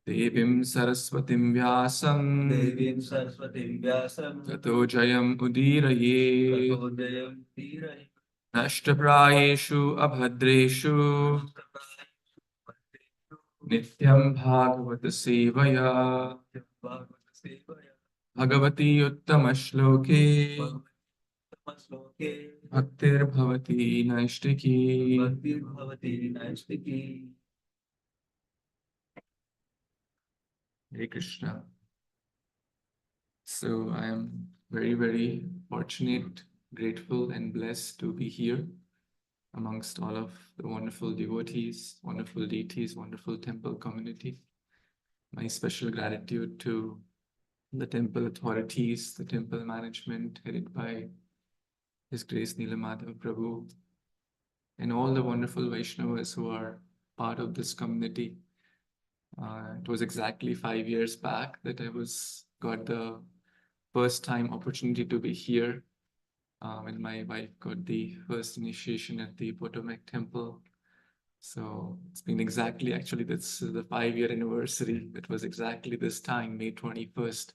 Devim Saraswatim Vyasam Tato Jayam Udiraye Nashtaprayeshu Abhadreshu Nityam Bhagavata Sevaya Bhagavati Uttama Shloke Bhaktir Bhavati Naishtiki. Hare Krishna. So I am very, very fortunate, grateful, and blessed to be here amongst all of the wonderful devotees, wonderful deities, wonderful temple community. My special gratitude to the temple authorities, the temple management headed by His Grace Nilamadhav Prabhu, and all the wonderful Vaishnavas who are part of this community. It was exactly 5 years back that I got the first time opportunity to be here when my wife got the first initiation at the Potomac Temple. So it's been exactly, actually, that's the 5-year anniversary. It was exactly this time, May 21st.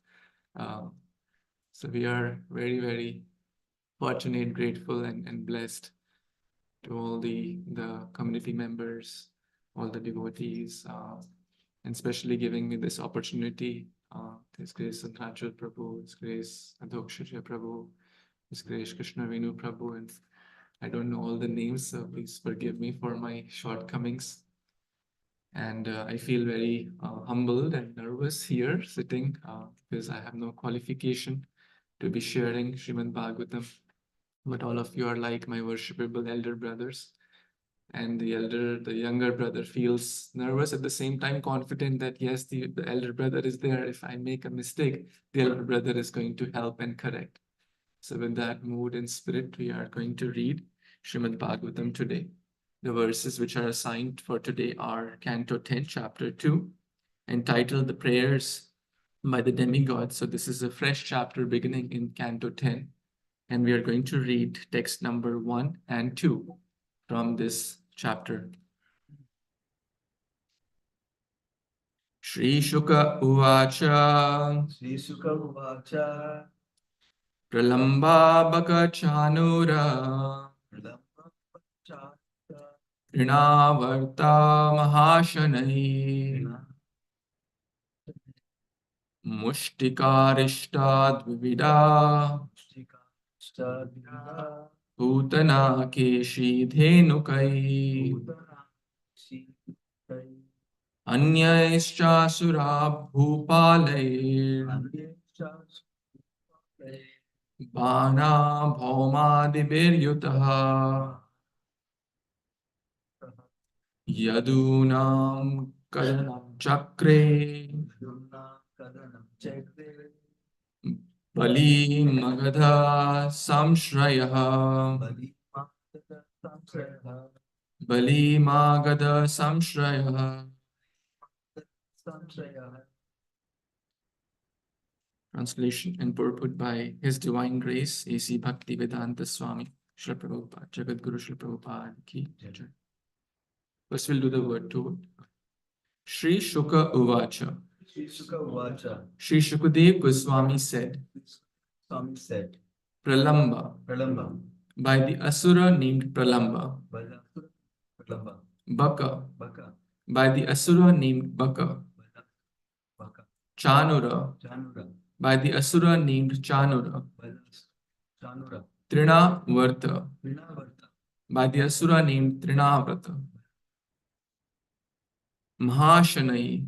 So we are very, very fortunate, grateful, and blessed to all the community members, all the devotees, and especially giving me this opportunity. His Grace Santhanchal Prabhu, His Grace Adhoksharya Prabhu, His Grace Krishna Venu Prabhu, and I don't know all the names, so please forgive me for my shortcomings. And I feel very humbled and nervous here sitting because I have no qualification to be sharing Srimad Bhagavatam. But all of you are like my worshipable elder brothers. And the younger brother feels nervous, at the same time confident that yes, the elder brother is there. If I make a mistake, the elder brother is going to help and correct. So with that mood and spirit, we are going to read Srimad Bhagavatam today. The verses which are assigned for today are Canto 10, Chapter 2, entitled The Prayers by the Demigods. So this is a fresh chapter beginning in Canto 10. And we are going to read text number 1 and 2 from this chapter. Shri Shuka Uvacha Pralamba Baka Chanura Trinavarta Mahashanai Mushtikarishta Dvivida Putana Keshi Dhenukai Anyaischa Sura Bhupalair Bana Bhauma Dibiryutaha Yadunam Kadanam Chakre Bali Magadha Samshrayaha Bali Magadha Samshrayaha. Translation and purport by His Divine Grace A.C. Bhaktivedanta Swami Srila Prabhupada, Jagat Guru Srila Prabhupada ki jai. First we'll do the word to word. Shri Shuka Uvacha. Shri Shukadev Goswami said, Pralamba, by the asura named Pralamba. Baka, by the asura named Baka. Chanura, by the asura named Chanura. Trinavarta, by the asura named Trinavrata. Mahashanai,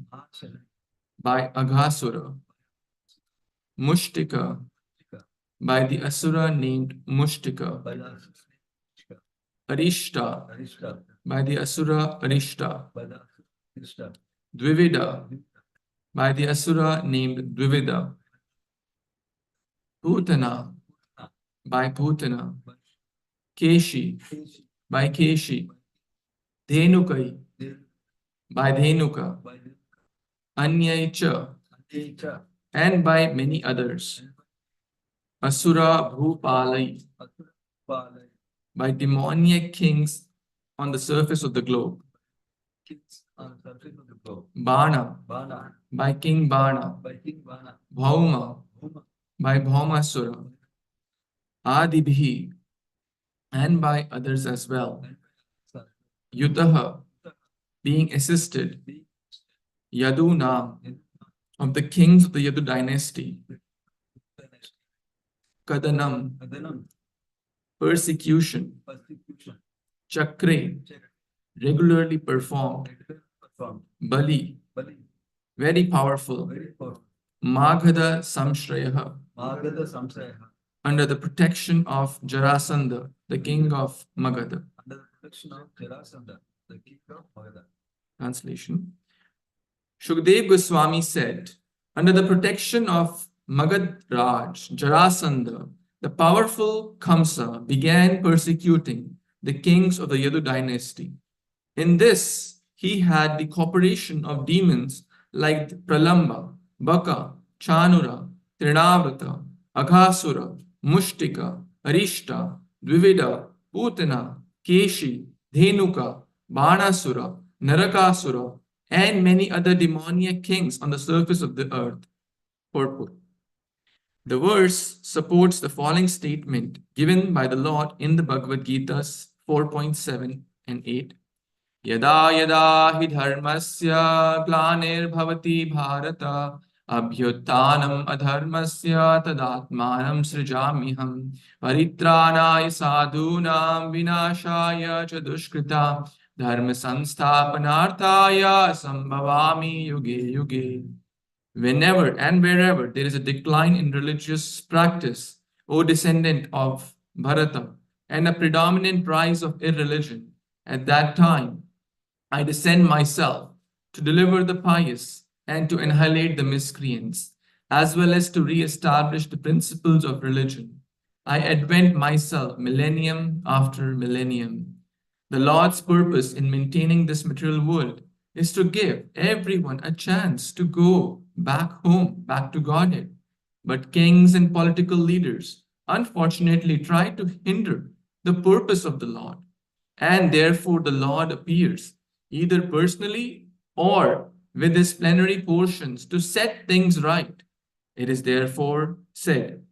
by Aghasura. Mushtika, by the asura named Mushtika. Arishta, by the asura Arishta. Dvivida, by the asura named Dvivida. Putana, by Putana. Keshi, by Keshi. Dhenukai, by Dhenuka. Anyaicha, and by many others. Asura Bhupalai, by demoniac kings on the surface of the globe. Bana by King Bana, Bhauma by Bhaumasura, Adibhi and by others as well, Yutaha being assisted, Yaduna of the kings of the Yadu dynasty, Kadanam persecution, Chakre regularly performed, Bali very powerful, Maghada Samshrayaha under the protection of Jarasandha, the king of Magadha. Translation. Shukdev Goswami said, under the protection of Magad Raj, Jarasandha, the powerful Kamsa began persecuting the kings of the Yadu dynasty. In this, he had the cooperation of demons like Pralamba, Baka, Chanura, Trinavrata, Aghasura, Mushtika, Arishta, Dvivida, Putana, Keshi, Dhenuka, Banasura, Narakasura, and many other demoniac kings on the surface of the earth. Purport. The verse supports the following statement given by the Lord in the Bhagavad Gita's 4.7 and 8. Yada yada hi dharmasya glanir bharata abhyuttanam adharmasya tadatmanam srijamiham paritranaya sadhunam vinashaya cha dushkritam dharma sansthapanarthaya sambhavami yuge yuge. Whenever and wherever there is a decline in religious practice, O descendant of Bharata, and a predominant rise of irreligion, at that time I descend myself to deliver the pious and to annihilate the miscreants, as well as to re-establish the principles of religion. I advent myself millennium after millennium. The Lord's purpose in maintaining this material world is to give everyone a chance to go back home, back to Godhead. But kings and political leaders unfortunately try to hinder the purpose of the Lord. And therefore the Lord appears either personally or with his plenary portions to set things right. It is therefore said,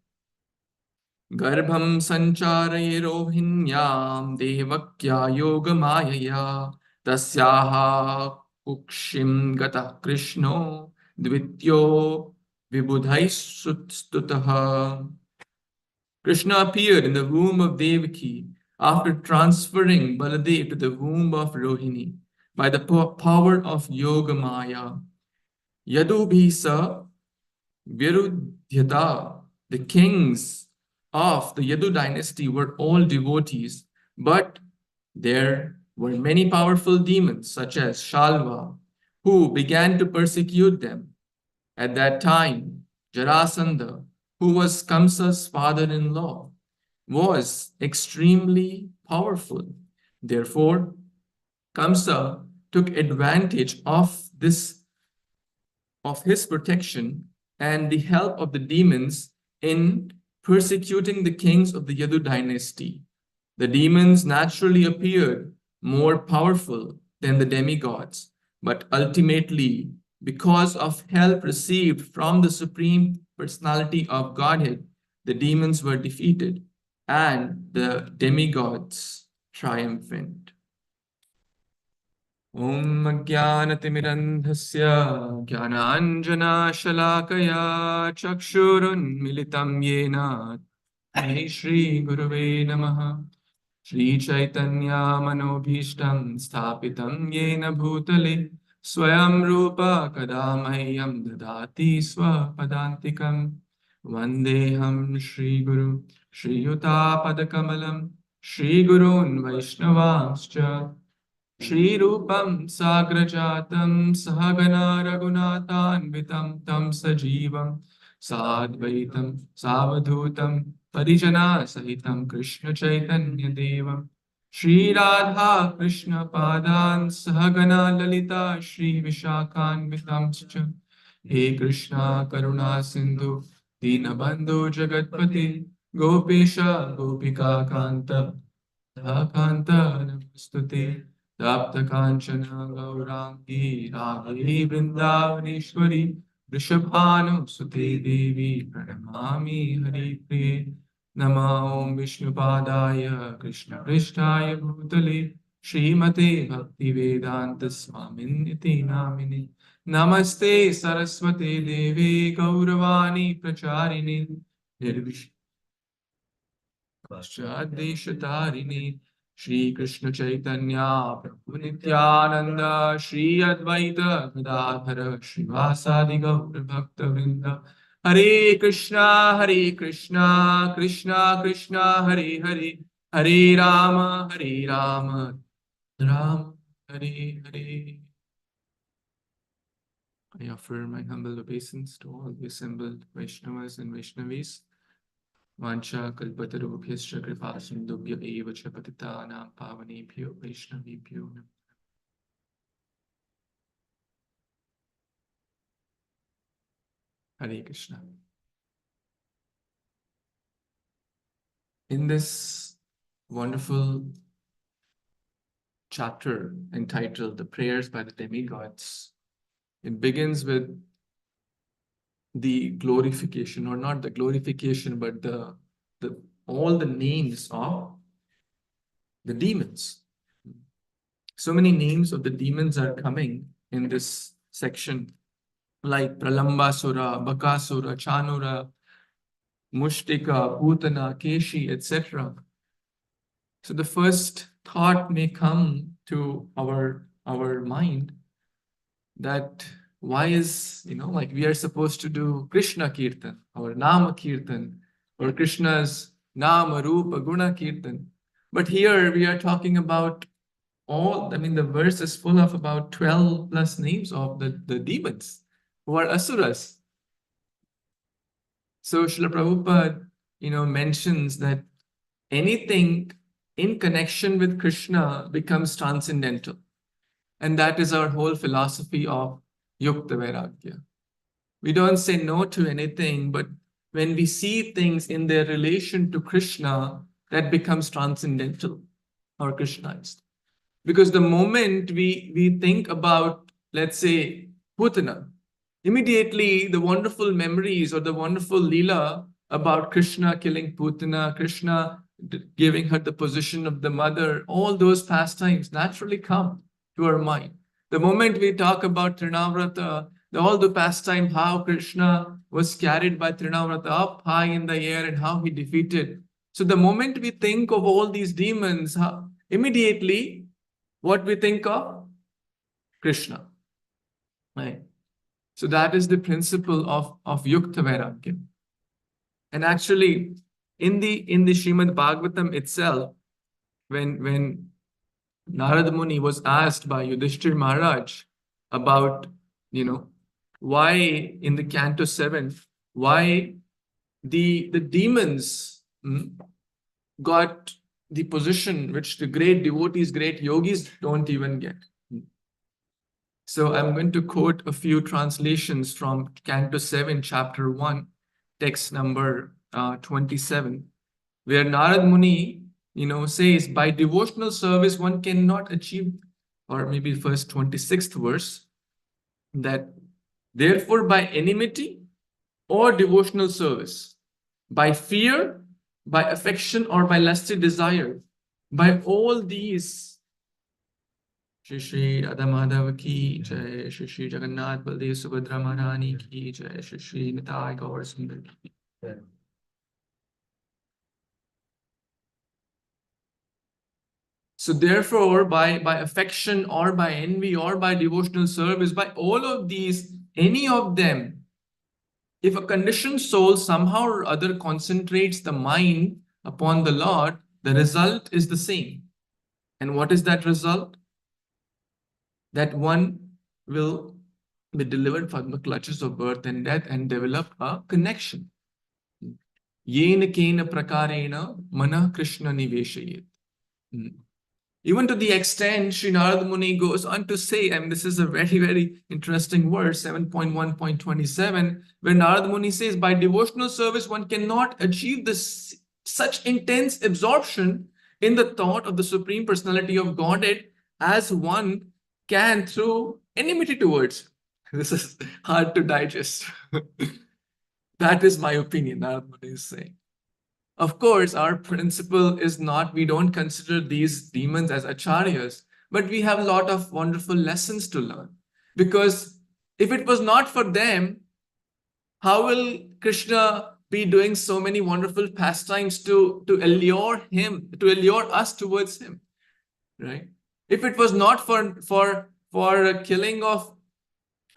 Garbham sancharaye rohinyam devakya yoga mayaya tasyaha ukshim gata krishno dvityo vibudhai sutstutaha. Krishna appeared in the womb of Devaki after transferring Baladev to the womb of Rohini by the power of Yoga Maya. Yadubhisa Virudhyata, the kings of the Yadu dynasty were all devotees, but there were many powerful demons such as Shalva, who began to persecute them. At that time, Jarasandha, who was Kamsa's father-in-law, was extremely powerful. Therefore, Kamsa took advantage of his protection and the help of the demons in persecuting the kings of the Yadu dynasty. The demons naturally appeared more powerful than the demigods, but ultimately, because of help received from the Supreme Personality of Godhead, the demons were defeated and the demigods triumphant. Om Jnanatimirandhasya Jnananjana Shalakaya Chakshurun Militam Yena Tasmai Shri Gurave Namaha. Shri Chaitanya Manobhishtam Sthapitam Yena Bhutale Swayam Rupa Kadamahyam Dadati Swapadantikam Vandeham Shri Guru Shri Yuta Padakamalam Shri Gurun Vaishnavanscha Shri Rupam Sagrajatam Sahagana Raghunathanvitam Tam Sajivam Sadvaitam Savadhutam Parijana Sahitam Krishna Chaitanya Devam Shri Radha Krishna Padan Sahagana Lalita Shri Vishakhanvitam Cha He Krishna Karuna Sindhu Dinabandhu Jagatpati Gopesha Gopika Kanta Kanta Namastute Tapta Kanchana Gaurangi Radhe Vrindavaneshwari Vrishabhanu Sute Devi Pranamami Hari Priye Nama Om Vishnupadaya Krishna Prishtaya Bhutale Srimate Bhakti Vedanta Swaminiti Namine Namaste Saraswate Devi Gauravani Pracharini Nirvish Pashchadeshatarini Shri Krishna Chaitanya Prabhu Nityananda Shri Advaita Gadadhara Srivasadi Gaur Bhakta Vrinda Hare Krishna Krishna Krishna Hare Hare Hare Rama Ram Hare Hare. I offer my humble obeisance to all the assembled Vaishnavas and Vaishnavis. Vancha kalpatarubhyascha kripa sindubhya eva cha patitanam pavanebhyo vaishnavibhyo namo. Hare Krishna. In this wonderful chapter entitled The Prayers by the Demigods, it begins with the glorification, or not the glorification, but all the names of the demons. So many names of the demons are coming in this section, like Pralambasura, Bakasura, Chanura, Mushtika, Putana, Keshi, etc. So the first thought may come to our mind that why is, like we are supposed to do Krishna Kirtan or Nama Kirtan or Krishna's Nama, Rupa, Guna Kirtan. But here we are talking about the verse is full of about 12 plus names of the demons who are asuras. So Srila Prabhupada, mentions that anything in connection with Krishna becomes transcendental. And that is our whole philosophy of Yukta Vairagya. We don't say no to anything, but when we see things in their relation to Krishna, that becomes transcendental or Krishnized. Because the moment we think about, let's say, Putana, immediately the wonderful memories or the wonderful Leela about Krishna killing Putana, Krishna giving her the position of the mother, all those pastimes naturally come to our mind. The moment we talk about Trinavrata, all the pastime, how Krishna was carried by Trinavrata up high in the air and how he defeated. So the moment we think of all these demons, immediately what we think of? Krishna. Right? So that is the principle of Yukta Vairagya. And actually, in the Srimad Bhagavatam itself, when Narad Muni was asked by Yudhishthir Maharaj about, why in the Canto 7, why the demons got the position which the great devotees, great yogis don't even get. So I'm going to quote a few translations from Canto 7, Chapter 1, text number 27, where Narad Muni, says, by devotional service, one cannot achieve, or maybe first 26th verse, that therefore by enmity or devotional service, by fear, by affection, or by lusty desire, by all these, Shri Radha Madhava ki jai, Shri Jagannath Baldev Subhadra Maharani ki jai, Shri Nitai Gaur Sundar ki jai. So therefore, by affection or by envy or by devotional service, by all of these, any of them, if a conditioned soul somehow or other concentrates the mind upon the Lord, the result is the same. And what is that result? That one will be delivered from the clutches of birth and death and develop a connection. Yena kena prakarena mana Krishna niveshayet. Even to the extent Sri Narad Muni goes on to say, and this is a very, very interesting verse, 7.1.27, where Narad Muni says, by devotional service, one cannot achieve such intense absorption in the thought of the Supreme Personality of Godhead as one can through enmity towards him. This is hard to digest. That is my opinion. That's what he's saying. Of course, our principle is not, we don't consider these demons as acharyas, but we have a lot of wonderful lessons to learn. Because if it was not for them, how will Krishna be doing so many wonderful pastimes to allure him, to allure us towards him, right? If it was not for killing of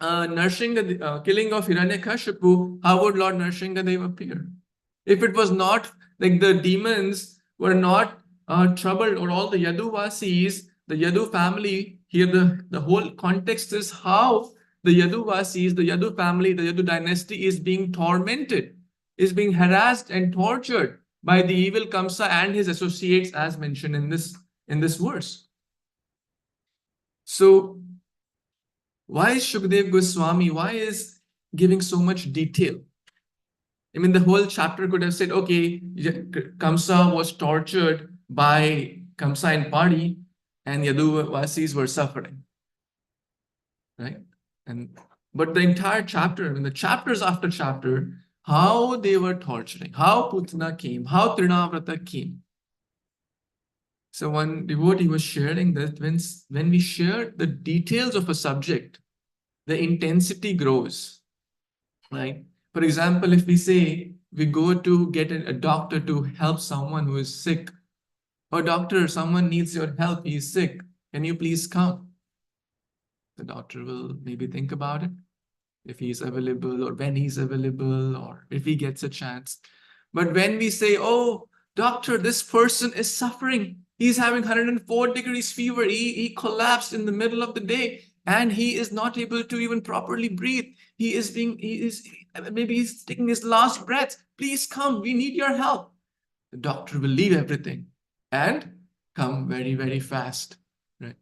killing of Hiranyakashipu, how would Lord Nrsingadev appear? If it was not like the demons were not troubled, or all the Yaduvasis, the Yadu family, here the whole context is how the Yaduvasis, the Yadu family, the Yadu dynasty is being tormented, is being harassed and tortured by the evil Kamsa and his associates, as mentioned in this verse. So why is Shukdev Goswami, why is giving so much detail? I mean, the whole chapter could have said, okay, Kamsa was tortured by Kamsa and Padi, and Yaduvasis were suffering, right? But the entire chapter, I mean, the chapters after chapter, how they were torturing, how Putana came, how Trinavrata came. So one devotee was sharing that when we share the details of a subject, the intensity grows, right? For example, if we say we go to get a doctor to help someone who is sick, or doctor, someone needs your help, he's sick, can you please come? The doctor will maybe think about it, if he's available, or when he's available, or if he gets a chance. But when we say, oh, doctor, this person is suffering, he's having 104 degrees fever, he collapsed in the middle of the day, and he is not able to even properly breathe. Maybe he's taking his last breath. Please come, we need your help. The doctor will leave everything and come very, very fast, right?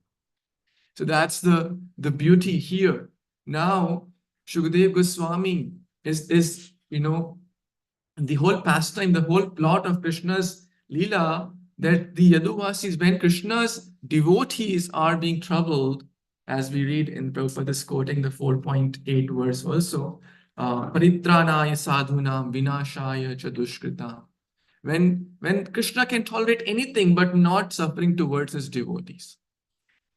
So that's the beauty here. Now, Shukdev Goswami is the whole pastime, the whole plot of Krishna's Leela, that the Yaduvasis, when Krishna's devotees are being troubled, as we read in Prabhupada is quoting the 4.8 verse also, Paritranaya sadhunam vinashaya chadushkritam. When Krishna can tolerate anything but not suffering towards his devotees,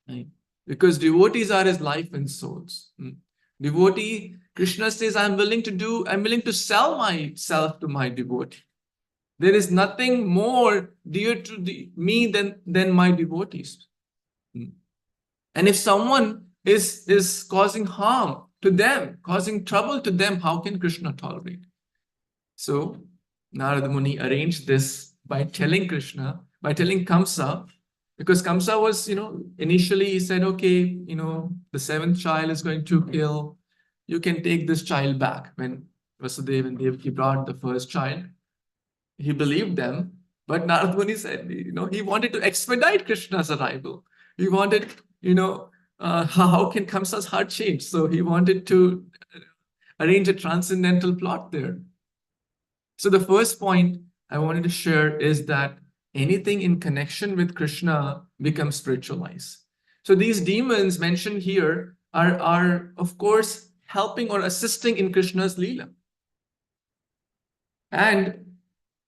right? Because devotees are his life and souls. Devotee, Krishna says, I'm willing to sell myself to my devotee. There is nothing more dear to me than my devotees. And if someone is causing harm to them, causing trouble to them, how can Krishna tolerate? So Narada Muni arranged this by telling Kamsa, because Kamsa was, initially he said, okay, the seventh child is going to kill. You can take this child back. When Vasudeva and Devaki brought the first child, he believed them. But Narada Muni said, he wanted to expedite Krishna's arrival. He wanted, how can Kamsa's heart change? So he wanted to arrange a transcendental plot there. So the first point I wanted to share is that anything in connection with Krishna becomes spiritualized. So these demons mentioned here are of course, helping or assisting in Krishna's Leela. And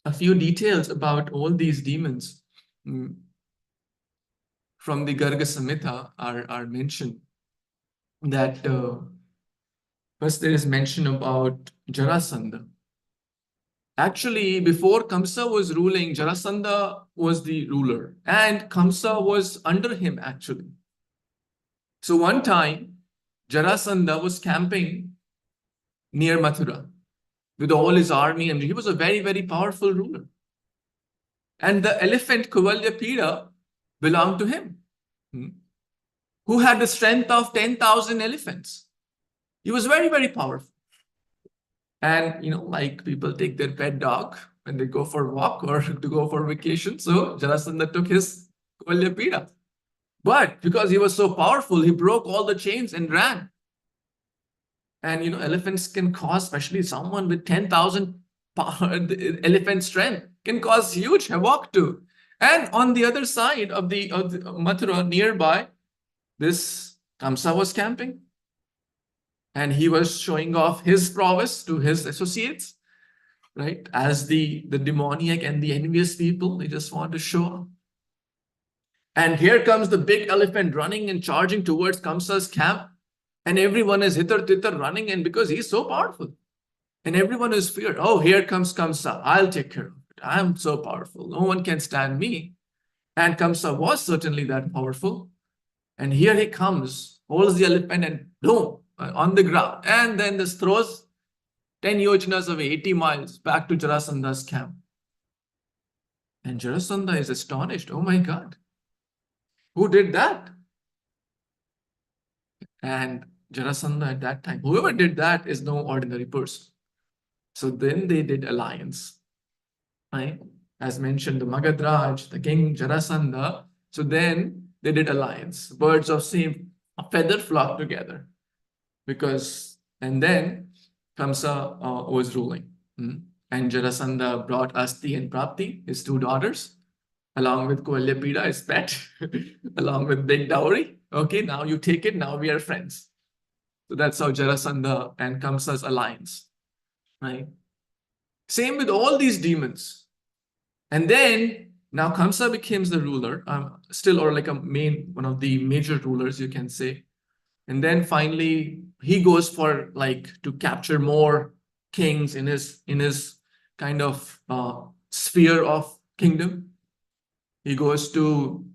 a few details about all these demons from the Garga Samhita are mentioned. That first there is mention about Jarasandha. Actually, before Kamsa was ruling, Jarasandha was the ruler, and Kamsa was under him actually. So one time, Jarasandha was camping near Mathura with all his army, and he was a very, very powerful ruler. And the elephant Kuvalyapida belonged to him, who had the strength of 10,000 elephants. He was very, very powerful. And, like people take their pet dog when they go for a walk or to go for vacation. So Jarasandha took his Kuvalyapida. But because he was so powerful, he broke all the chains and ran. And, elephants can cause, especially someone with 10,000 elephant strength, can cause huge havoc too. And on the other side of the Mathura nearby, this Kamsa was camping and he was showing off his prowess to his associates, right? As the demoniac and the envious people, they just want to show off. And here comes the big elephant running and charging towards Kamsa's camp. And everyone is hither-thither running, and because he's so powerful. And everyone is feared. Oh, here comes Kamsa. I'll take care of it. I'm so powerful. No one can stand me. And Kamsa was certainly that powerful. And here he comes, holds the elephant and boom, on the ground. And then this throws 10 yojanas away, 80 miles back to Jarasandha's camp. And Jarasandha is astonished. Oh my God. Who did that? And Jarasandha at that time, whoever did that is no ordinary person. So then they did alliance, right? As mentioned, the Magadraj, the king Jarasandha. So then they did alliance. Birds of same feather flock together. And then Kamsa was ruling. And Jarasandha brought Asti and Prapti, his 2 daughters, along with Koalyapida, his pet, along with big dowry. Okay, now you take it, now we are friends. So that's how Jarasandha and Kamsa's alliance, right? Same with all these demons. And then, now Kamsa becomes the ruler, or like one of the major rulers, you can say. And then finally, he goes for to capture more kings in his kind of sphere of kingdom. He goes to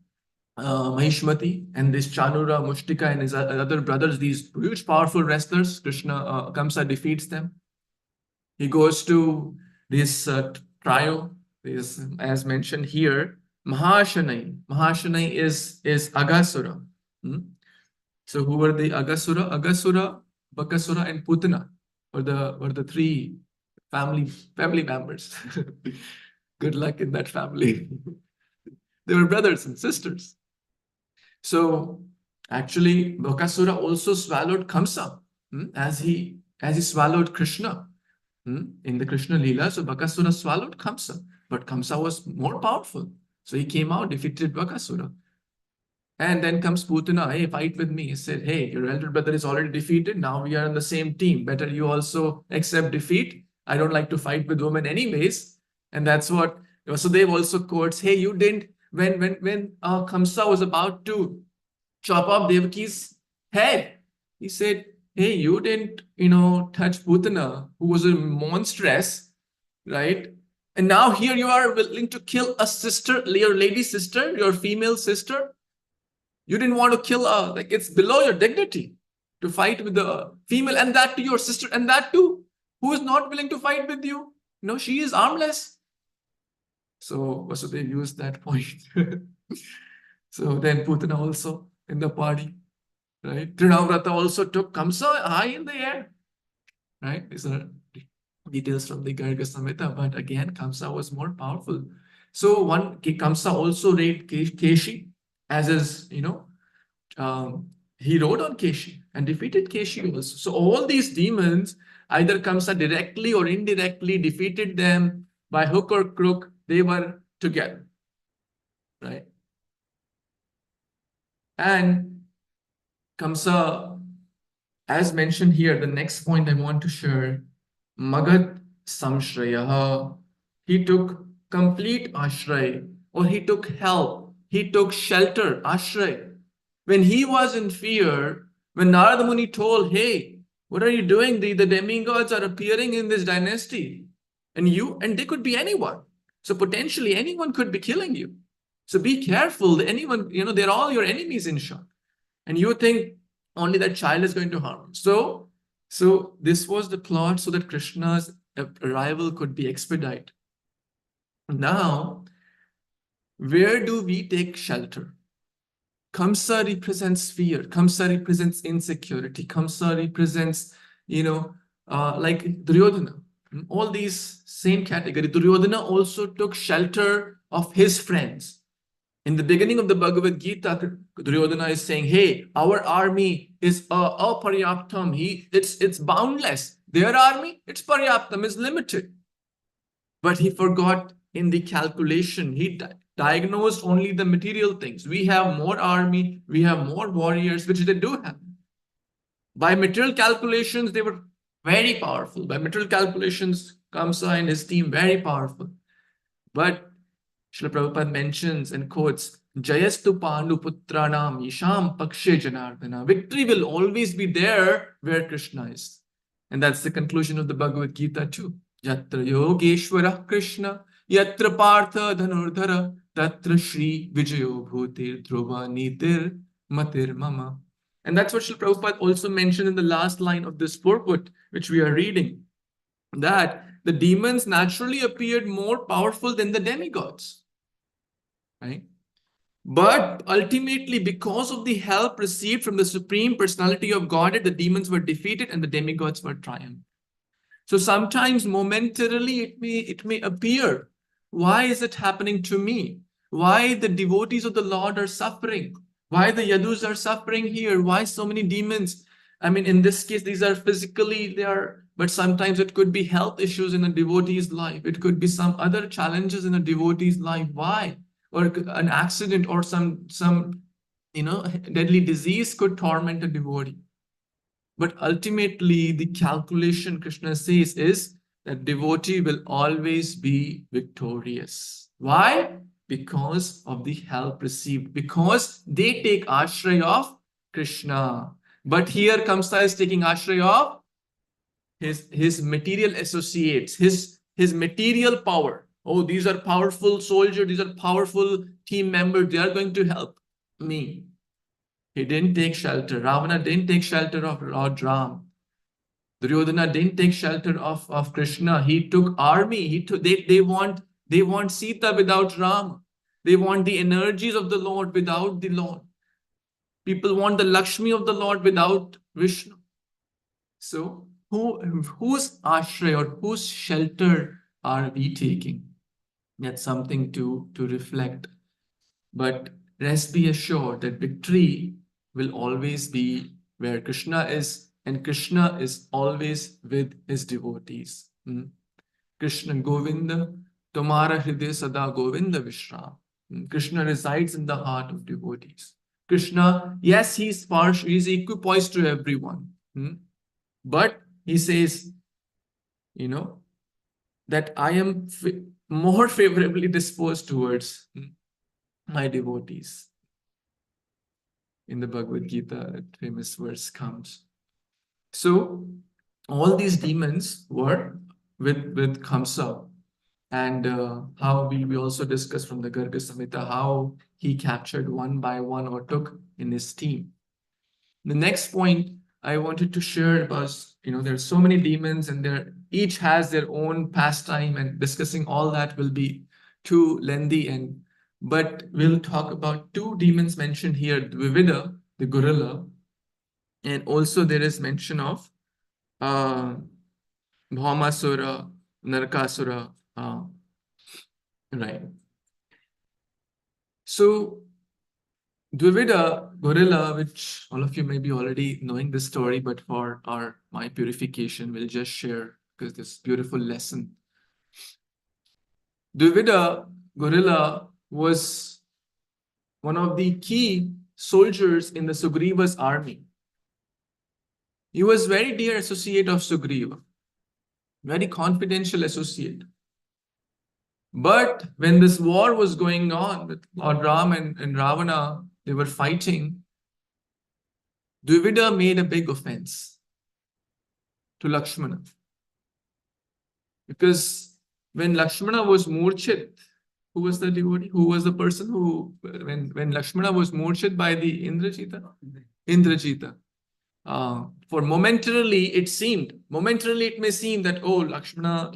Mahishmati and this Chanura, Mushtika and his other brothers, these huge powerful wrestlers. Kamsa defeats them. He goes to this trio, as mentioned here, Mahashanai. Mahashanai is Agasura. So who were the Agasura? Agasura, Bakasura, and Putana were the 3 family members. Good luck in that family. They were brothers and sisters. So actually, Bakasura also swallowed Kamsa as he swallowed Krishna in the Krishna Leela. So Bakasura swallowed Kamsa, but Kamsa was more powerful. So he came out, defeated Bakasura. And then comes Putana, hey, fight with me. He said, hey, your elder brother is already defeated. Now we are on the same team. Better you also accept defeat. I don't like to fight with women anyways. And that's what Vasudev also quotes, hey, you didn't, when Kamsa was about to chop off Devaki's head, he said, hey, you didn't, touch Putana, who was a monstrous, right? And now here you are willing to kill a sister, your lady sister, your female sister. You didn't want to kill her. It's below your dignity to fight with the female, and that to your sister, and that too, who is not willing to fight with you. She is armless. So Vasudev used that point. So then Putana also in the party, right? Trinavrata also took Kamsa high in the air, right? These are details from the Garga Samhita, but again, Kamsa was more powerful. So Kamsa also raided Keshi, as is, he rode on Keshi and defeated Keshi also. So all these demons, either Kamsa directly or indirectly defeated them by hook or crook. They were together, right? And Kamsa, as mentioned here, the next point I want to share, Magat Samshrayaha, he took complete ashray, or he took help, he took shelter, ashray. When he was in fear, when Narada Muni told, hey, what are you doing? The demigods are appearing in this dynasty, and they could be anyone. So potentially anyone could be killing you. So be careful. Anyone, they're all your enemies in short. And you think only that child is going to harm you. So this was the plot so that Krishna's arrival could be expedited. Now, where do we take shelter? Kamsa represents fear. Kamsa represents insecurity. Kamsa represents, like Duryodhana. All these same category. Duryodhana also took shelter of his friends. In the beginning of the Bhagavad Gita, Duryodhana is saying, hey, our army is aparyaptam. It's boundless. Their army, it's paryaptam, is limited. But he forgot in the calculation. diagnosed only the material things. We have more army, we have more warriors, which they do have. By material calculations, they were very powerful. By material calculations, Kamsa and his team, very powerful. But Srila Prabhupada mentions and quotes, Jayastu Pandu Putranam Yisham Pakshe Janardana. Victory will always be there where Krishna is. And that's the conclusion of the Bhagavad Gita too. Yatra Yogeshwara Krishna, Yatra Partha Dhanurdhara, Tatra Shri Vijayo Bhutir Dhruva Nitir Matir Mama. And that's what Srila Prabhupada also mentioned in the last line of this purport, which we are reading, that the demons naturally appeared more powerful than the demigods, right? But ultimately, because of the help received from the Supreme Personality of Godhead, the demons were defeated and the demigods were triumphed. So sometimes momentarily it may appear, why is it happening to me? Why the devotees of the Lord are suffering? Why the Yadus are suffering here? Why so many demons? I mean, in this case, these are physically there, but sometimes it could be health issues in a devotee's life. It could be some other challenges in a devotee's life. Why? Or an accident or some deadly disease could torment a devotee. But ultimately, the calculation Krishna says is that devotee will always be victorious. Why? Because of the help received, because they take ashray of Krishna. But here Kamsa is taking ashray of his material associates, his material power. Oh, these are powerful soldiers, these are powerful team members, they are going to help me. He didn't take shelter. Ravana didn't take shelter of Lord Ram. Duryodhana didn't take shelter of Krishna. He took army. They want Sita without Ram. They want the energies of the Lord without the Lord. People want the Lakshmi of the Lord without Vishnu. So whose ashray or whose shelter are we taking? That's something to reflect. But rest be assured that victory will always be where Krishna is, and Krishna is always with his devotees. Krishna Govinda, Tomara Hriday Sada Govinda Vishram. Krishna resides in the heart of devotees. Krishna, yes, he's partial, he's equipoised to everyone. But he says, that I am more favorably disposed towards my devotees. In the Bhagavad Gita, that famous verse comes. So all these demons were with Kamsa, and how we also discussed from the Garga Samhita how he captured one by one or took in his team. The next point I wanted to share was, there's so many demons and each has their own pastime, and discussing all that will be too lengthy, but we'll talk about two demons mentioned here, Dvivida, the gorilla, and also there is mention of Bhaumasura, Narakasura, right? So Dvivida, gorilla, which all of you may be already knowing this story, but for my purification, we'll just share because this beautiful lesson. Dvivida, gorilla, was one of the key soldiers in the Sugriva's army. He was very dear associate of Sugriva, very confidential associate. But when this war was going on with Lord Ram and Ravana, they were fighting, Dvivida made a big offense to Lakshmana. Because when Lakshmana was Murchit, who was the devotee? Who was the person who, when Lakshmana was Murchit by the Indrajita, for momentarily it may seem that, oh, Lakshmana,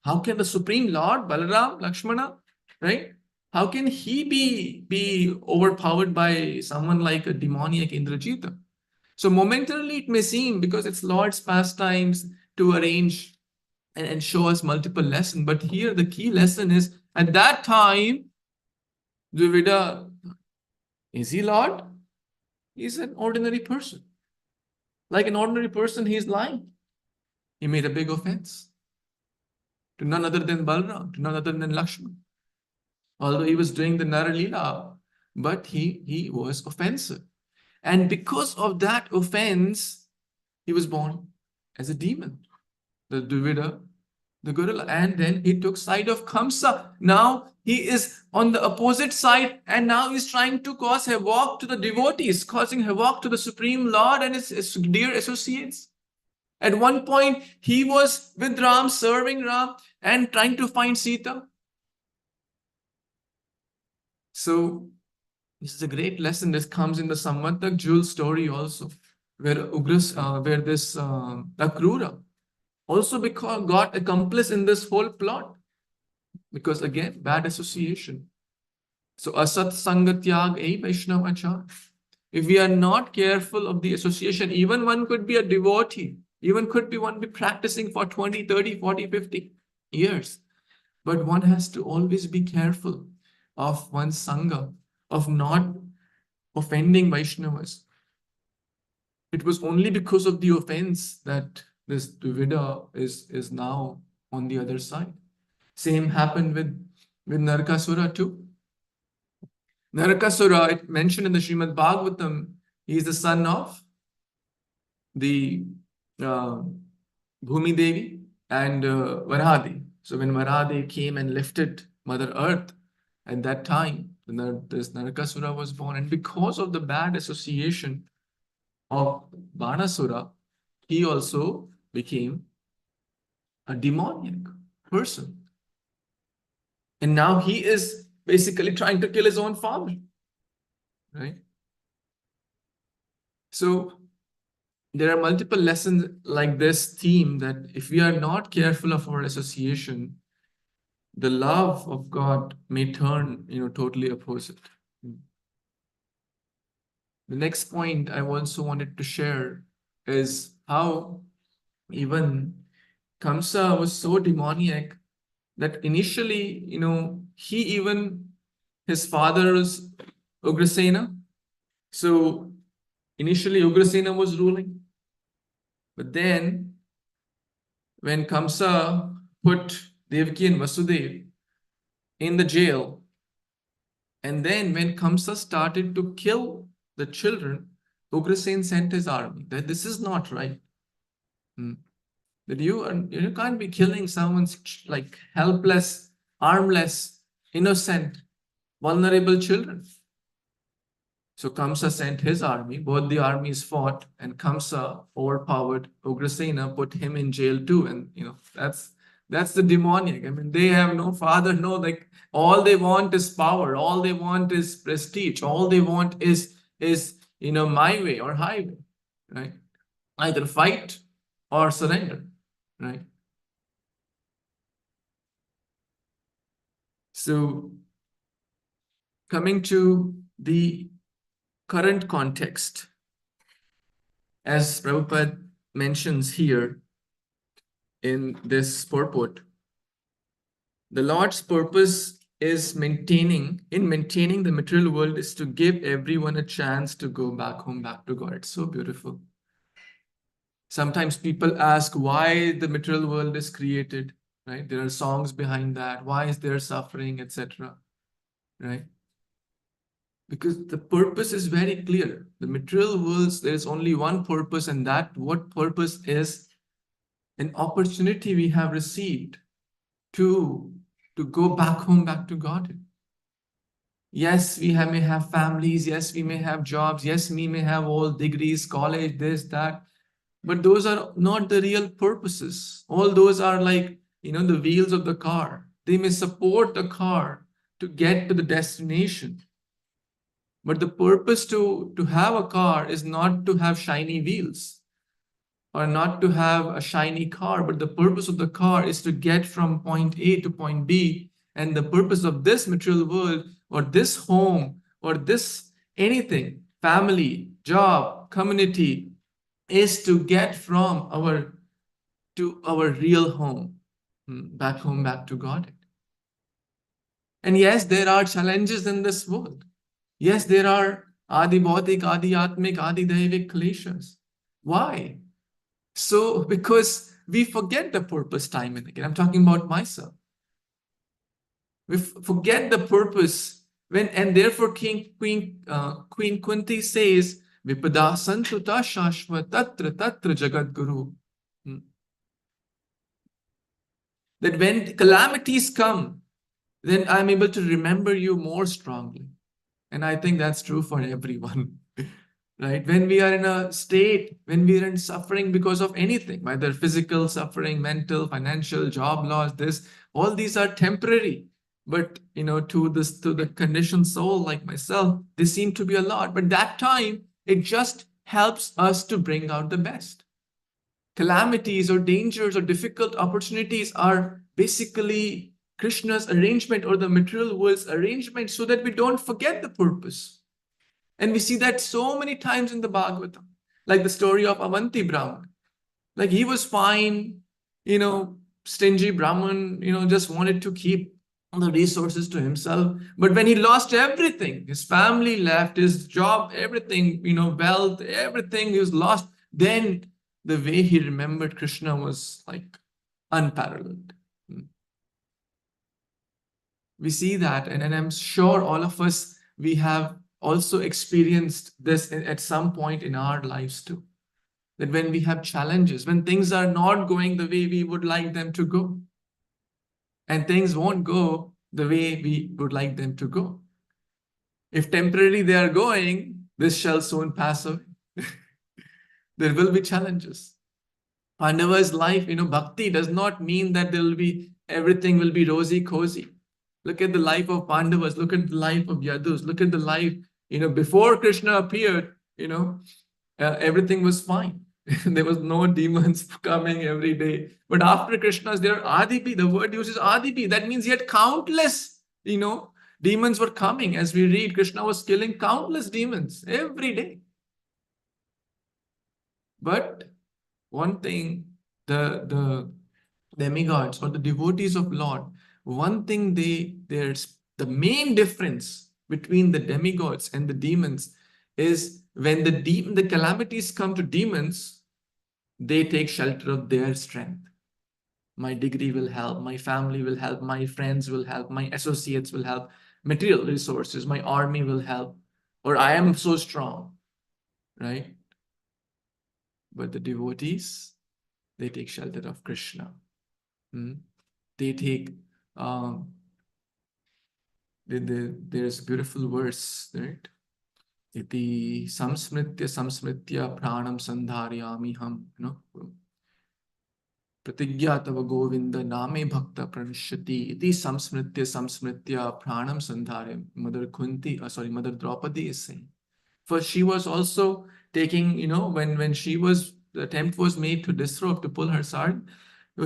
how can the Supreme Lord, Balaram, Lakshmana, right? How can he be overpowered by someone like a demoniac Indrajita? So momentarily it may seem, because it's Lord's pastimes to arrange and show us multiple lessons. But here the key lesson is, at that time, Dvivida, is he Lord? He's an ordinary person. Like an ordinary person, he's lying. He made a big offense to none other than Balaram, to none other than Lakshmana. although he was doing the Nara Leela, but he was offensive. And because of that offense, he was born as a demon, the Duvida, the gorilla. And then he took side of Kamsa. Now he is on the opposite side, and now he's trying to cause havoc to the devotees, causing havoc to the Supreme Lord and his dear associates. At one point, he was with Ram, serving Ram, and trying to find Sita. So this is a great lesson. This comes in the Samvantak Jewel story also, where where this Akrura also got accomplice in this whole plot, because again, bad association. So asat sangatyag a Vaishnav achar. If we are not careful of the association, even one could be a devotee, even could be one be practicing for 20, 30, 40, 50 years. But one has to always be careful of one's sangha, of not offending Vaishnavas. It was only because of the offense that this Duvida is now on the other side. Same happened with Narakasura too. Narakasura, it mentioned in the Srimad Bhagavatam, he is the son of the Bhumi Devi and Varahadi. So when Varahadi came and lifted Mother Earth, at that time, this Narakasura was born. And because of the bad association of Banasura, he also became a demoniac person. And now he is basically trying to kill his own father, right? So there are multiple lessons like this theme, that if we are not careful of our association, the love of God may turn, totally opposite. The next point I also wanted to share is how even Kamsa was so demoniac that initially, his father's Ugrasena. So initially Ugrasena was ruling. But then when Kamsa put Devaki and Vasudev in the jail, and then when Kamsa started to kill the children, Ugrasen sent his army. That this is not right. That you can't be killing someone's like helpless, armless, innocent, vulnerable children. So Kamsa sent his army. Both the armies fought, and Kamsa overpowered Ugrasena, put him in jail too. And that's the demoniac. I mean, they have no father, all they want is power, all they want is prestige, all they want is my way or highway, right? Either fight or surrender, right? So coming to the current context, as Prabhupada mentions here in this purport, the Lord's purpose is maintaining the material world is to give everyone a chance to go back home, back to God. It's so beautiful. Sometimes people ask why the material world is created, right? There are songs behind that. Why is there suffering, etc., right? Because the purpose is very clear. The material worlds, there is only one purpose, and that what purpose is an opportunity we have received to go back home, back to God. Yes, may have families. Yes, we may have jobs. Yes, we may have all degrees, college, this, that. But those are not the real purposes. All those are like, the wheels of the car. They may support the car to get to the destination. But the purpose to have a car is not to have shiny wheels or not to have a shiny car, but the purpose of the car is to get from point A to point B. And the purpose of this material world or this home or this anything, family, job, community, is to get from our real home, back home, back to God. And yes, there are challenges in this world. Yes, there are Adi Bhautik, Adi Atmik, Adi Daivik kleshas. Why? So, because we forget the purpose time and again. I'm talking about myself. We forget the purpose. And therefore Queen Kunti says, Vipada santuta shashva tatra tatra jagat guru. That when calamities come, then I'm able to remember you more strongly. And I think that's true for everyone. Right? When we are in a state, when we are in suffering because of anything, whether physical suffering, mental, financial, job loss, this, all these are temporary. But to the conditioned soul like myself, they seem to be a lot. But that time, it just helps us to bring out the best. Calamities or dangers or difficult opportunities are basically Krishna's arrangement or the material world's arrangement so that we don't forget the purpose. And we see that so many times in the Bhagavatam, like the story of Avanti Brahman. Like he was fine, stingy Brahman, just wanted to keep the resources to himself. But when he lost everything, his family left, his job, everything, wealth, everything he was lost, then the way he remembered Krishna was like unparalleled. We see that, and I'm sure all of us, we have also experienced this at some point in our lives too. That when we have challenges, when things are not going the way we would like them to go, and things won't go the way we would like them to go. If temporarily they are going, this shall soon pass away. There will be challenges. Pandava's life, bhakti does not mean that everything will be rosy cozy. Look at the life of Pandavas. Look at the life of Yadus. Look at the life, before Krishna appeared, everything was fine. There was no demons coming every day. But after Krishna's, there Adipi. The word uses Adipi. That means he had countless, demons were coming. As we read, Krishna was killing countless demons every day. But one thing, the demigods or the devotees of Lord, one thing there's the main difference between the demigods and the demons is when the calamities come to demons, they take shelter of their strength. My degree will help, my family will help, my friends will help, my associates will help, material resources, my army will help, or I am so strong, right? But the devotees, they take shelter of Krishna. They take, there's a beautiful verse, right? Iti samsmritya pranam sandharyami ham, Pratigya tava Govinda name bhakta pranishati iti samsmritya pranam sandharyam. Mother Draupadi is saying. For she was also taking, when the attempt was made to disrobe, to pull her sari,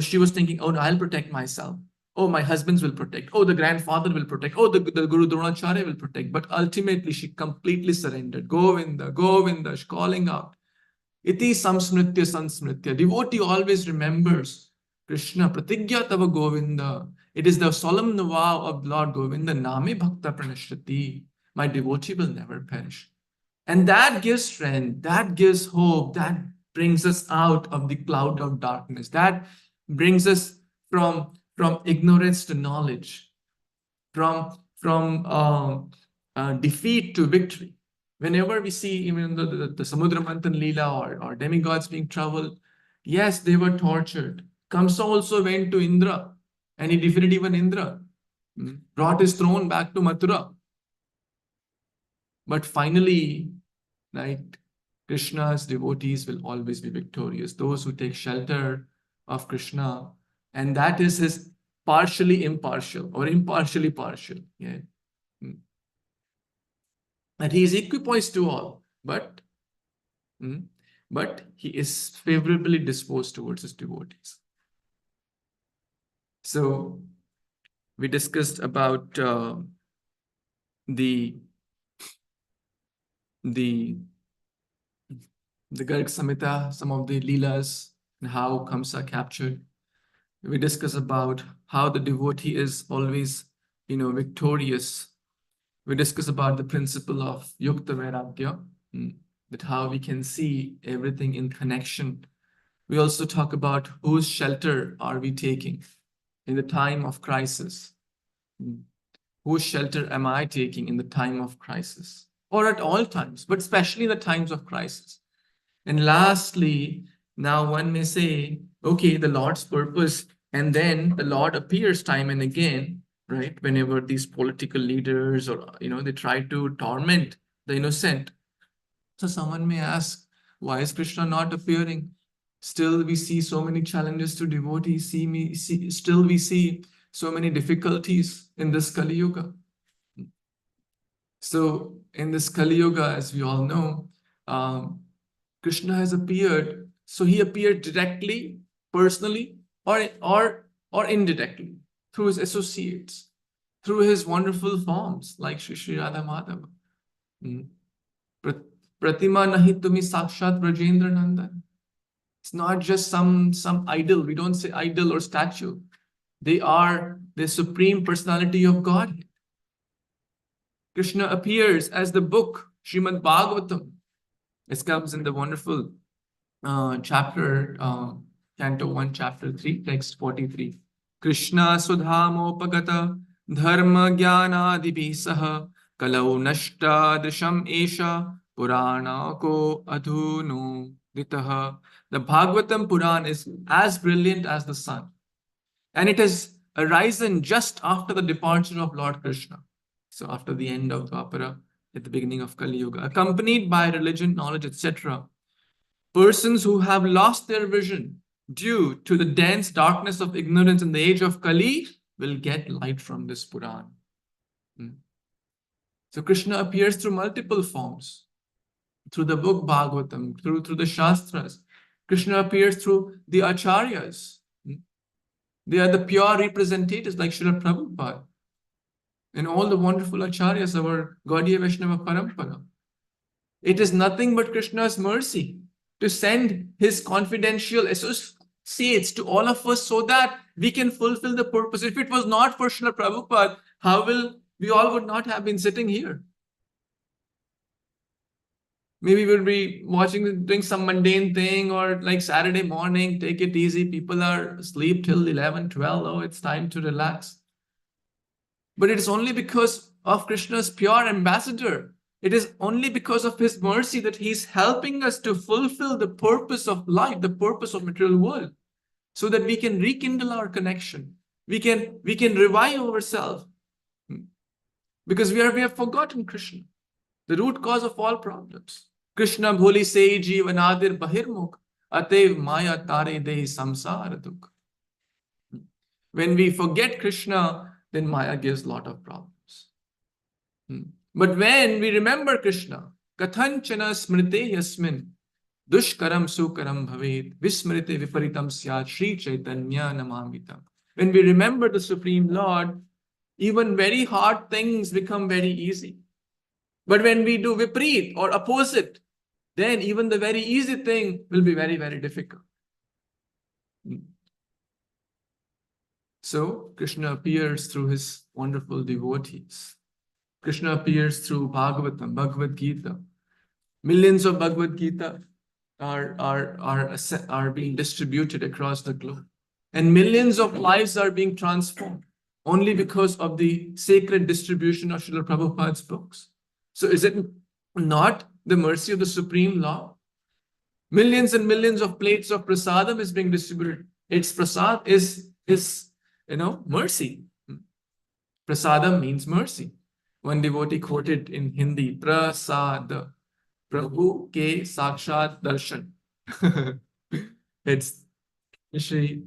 she was thinking, oh, no, I'll protect myself. Oh, my husbands will protect. Oh, the grandfather will protect. Oh, the Guru Dronacharya will protect. But ultimately, she completely surrendered. Govinda, Govinda, calling out. Iti samsmritya. Devotee always remembers Krishna. Pratigya tava Govinda. It is the solemn vow of Lord Govinda. Name bhakta pranashrati. My devotee will never perish. And that gives strength, that gives hope, that brings us out of the cloud of darkness, that brings us from ignorance to knowledge, from defeat to victory. Whenever we see even the Samudra Manthan Leela or demigods being troubled, yes, they were tortured. Kamsa also went to Indra and he defeated even Indra, brought his throne back to Mathura. But finally, right, Krishna's devotees will always be victorious. Those who take shelter of Krishna, and that is his partially impartial or impartially partial. Yeah. That he is equipoised to all, but he is favorably disposed towards his devotees. So we discussed about the Garg Samhita, some of the Leelas, and how Kamsa captured. We discuss about how the devotee is always, victorious. We discuss about the principle of Yukta Vairagya, that how we can see everything in connection. We also talk about whose shelter are we taking in the time of crisis. Whose shelter am I taking in the time of crisis? Or at all times, but especially the times of crisis. And lastly, now one may say, okay, the Lord's purpose, and then the Lord appears time and again, right? Whenever these political leaders or, they try to torment the innocent. So someone may ask, why is Krishna not appearing? Still, we see so many challenges to devotees. Still, we see so many difficulties in this Kali Yuga. So, in this Kali Yuga, as we all know, Krishna has appeared. So he appeared directly, personally, or indirectly through his associates, through his wonderful forms like Shri Radha Madhava. Pratima nahi tumi sakshat Brajendra Nandan. It's not just some idol. We don't say idol or statue. They are the supreme personality of God. Krishna appears as the book, Srimad Bhagavatam. This comes in the wonderful chapter, Canto 1, Chapter 3, text 43. Krishna sudhamopagata dharma jnana dibhisaha kalau nashta drisham esha purana ko adhuno ditaha. The Bhagavatam Puran is as brilliant as the sun. And it has arisen just after the departure of Lord Krishna. So after the end of Dwapara, at the beginning of Kali Yuga, accompanied by religion, knowledge, etc. Persons who have lost their vision due to the dense darkness of ignorance in the age of Kali will get light from this Puran. So Krishna appears through multiple forms, through the book Bhagavatam, through the Shastras. Krishna appears through the Acharyas. They are the pure representatives like Srila Prabhupada and all the wonderful Acharyas, our Gaudiya Vaishnava Parampara. It is nothing but Krishna's mercy to send his confidential associates to all of us so that we can fulfill the purpose. If it was not for Srila Prabhupada, we all would not have been sitting here. Maybe we'll be doing some mundane thing, or like Saturday morning, take it easy. People are asleep till 11, 12. Oh, it's time to relax. But it is only because of Krishna's pure ambassador. It is only because of his mercy that he's helping us to fulfill the purpose of life, the purpose of material world, so that we can rekindle our connection. We can revive ourselves. Because we have forgotten Krishna, the root cause of all problems. Krishna bholi sei jeevanadir bahirmukh atev maya tare de samsara dukh. When we forget Krishna, then Maya gives a lot of problems. But when we remember Krishna, kathanchana smrite yasmin dushkaram sukaram bhaved vismrite viparitam syat Shri Chaitanya namamitam. When we remember the Supreme Lord, even very hard things become very easy. But when we do viparit or opposite, then even the very easy thing will be very, very difficult. So Krishna appears through his wonderful devotees. Krishna appears through Bhagavatam, Bhagavad Gita. Millions of Bhagavad Gita are being distributed across the globe. And millions of lives are being transformed only because of the sacred distribution of Srila Prabhupada's books. So is it not the mercy of the Supreme Lord? Millions and millions of plates of prasadam is being distributed. Its prasad is mercy. Prasadam means mercy. One devotee quoted in Hindi, prasad, Prabhu ke sakshat darshan. It's Shri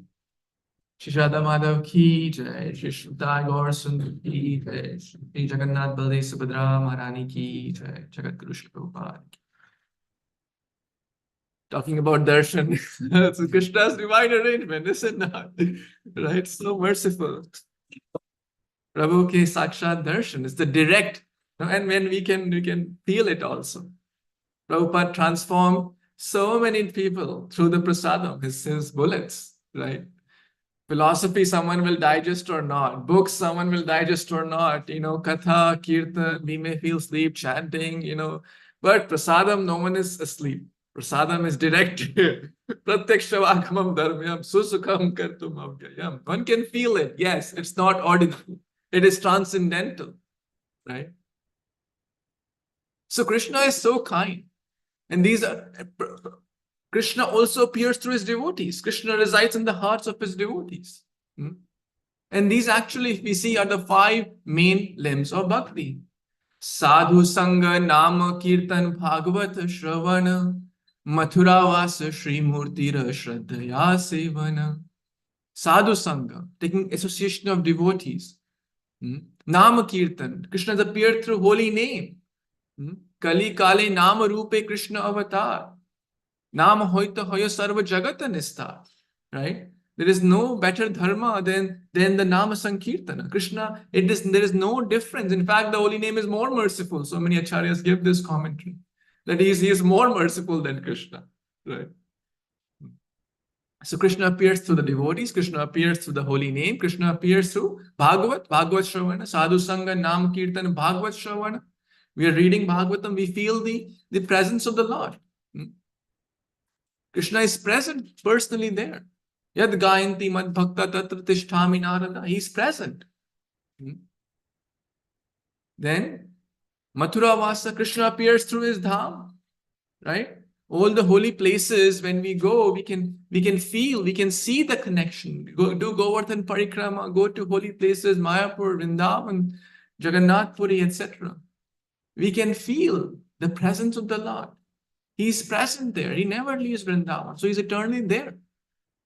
Radha Madhav ki jai, Shri Shruta Gaur Sundar ki jai, Shri Jagannath Baldev Subhadra Maharani ki jai, Jagat Guru Shri Prabhupada ki. Talking about darshan, so Krishna's divine arrangement, is it not? Right? So merciful. Prabhu ke sakshat darshan is the direct, and when we can feel it also. Prabhupada transformed so many people through the prasadam, his bullets, right? Philosophy, someone will digest or not. Books, someone will digest or not. Katha, kirtan, we may feel sleep, chanting, but prasadam, no one is asleep. Prasadam is direct. Pratyakshavaghamam dharmyam susukham kartum avyayam. One can feel it. Yes, it's not ordinary. It is transcendental, right? So Krishna is so kind. And these are, Krishna also appears through his devotees. Krishna resides in the hearts of his devotees. And these actually, if we see, are the 5 main limbs of bhakti. Sadhu Sangha, Nama, Kirtan, Bhagavat, Shravana, Mathura Vasa, Sri Murtira, Shraddhaya, Sevana. Sadhu Sangha, taking association of devotees. Nama Kirtan, Krishna has appeared through holy name. Kali Kale Nama Rupe Krishna Avatar. Nama Hoita Hoya Sarva Jagata Nistar. Right? There is no better dharma than the Nama Sankirtana. Krishna, there is no difference. In fact, the holy name is more merciful. So many acharyas give this commentary that he is more merciful than Krishna. Right? So Krishna appears through the devotees, Krishna appears through the holy name, Krishna appears through Bhagavat Shravana, Sadhu Sangha, Nam Kirtan, Bhagavat Shravana. We are reading Bhagavatam, we feel the presence of the Lord. Krishna is present personally there. Yad Gayanti Mad Bhakta Tatra Tishtami Narada. He is present. Then Mathura Vasa, Krishna appears through his dham. Right? All the holy places, when we go, we can feel, we can see the connection. Do Govardhan Parikrama, go to holy places, Mayapur, Vrindavan, Jagannath Puri, etc. We can feel the presence of the Lord. He is present there. He never leaves Vrindavan. So he's eternally there.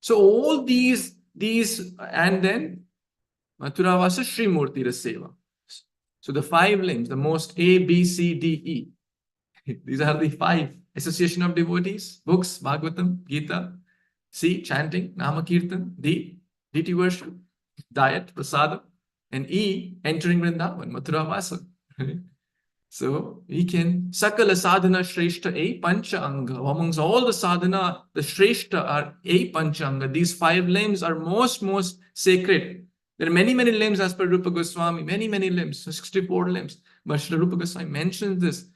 So all these, and then Mathura Vasa Sri Murti Raseva. So the 5 limbs, the most A, B, C, D, E. These are the 5. Association of devotees, books, Bhagavatam, Gita. C, chanting, Nama Kirtan. D, deity worship, diet, prasadam. And E, entering Vrindavan, Mathura Vasa. So we can, Sakala Sadhana Shreshta A Pancha Anga. Amongst all the sadhana, the Shreshta are A Pancha Anga. These 5 limbs are most sacred. There are many limbs as per Rupa Goswami, many limbs, 64 limbs. But Srila Rupa Goswami mentions this.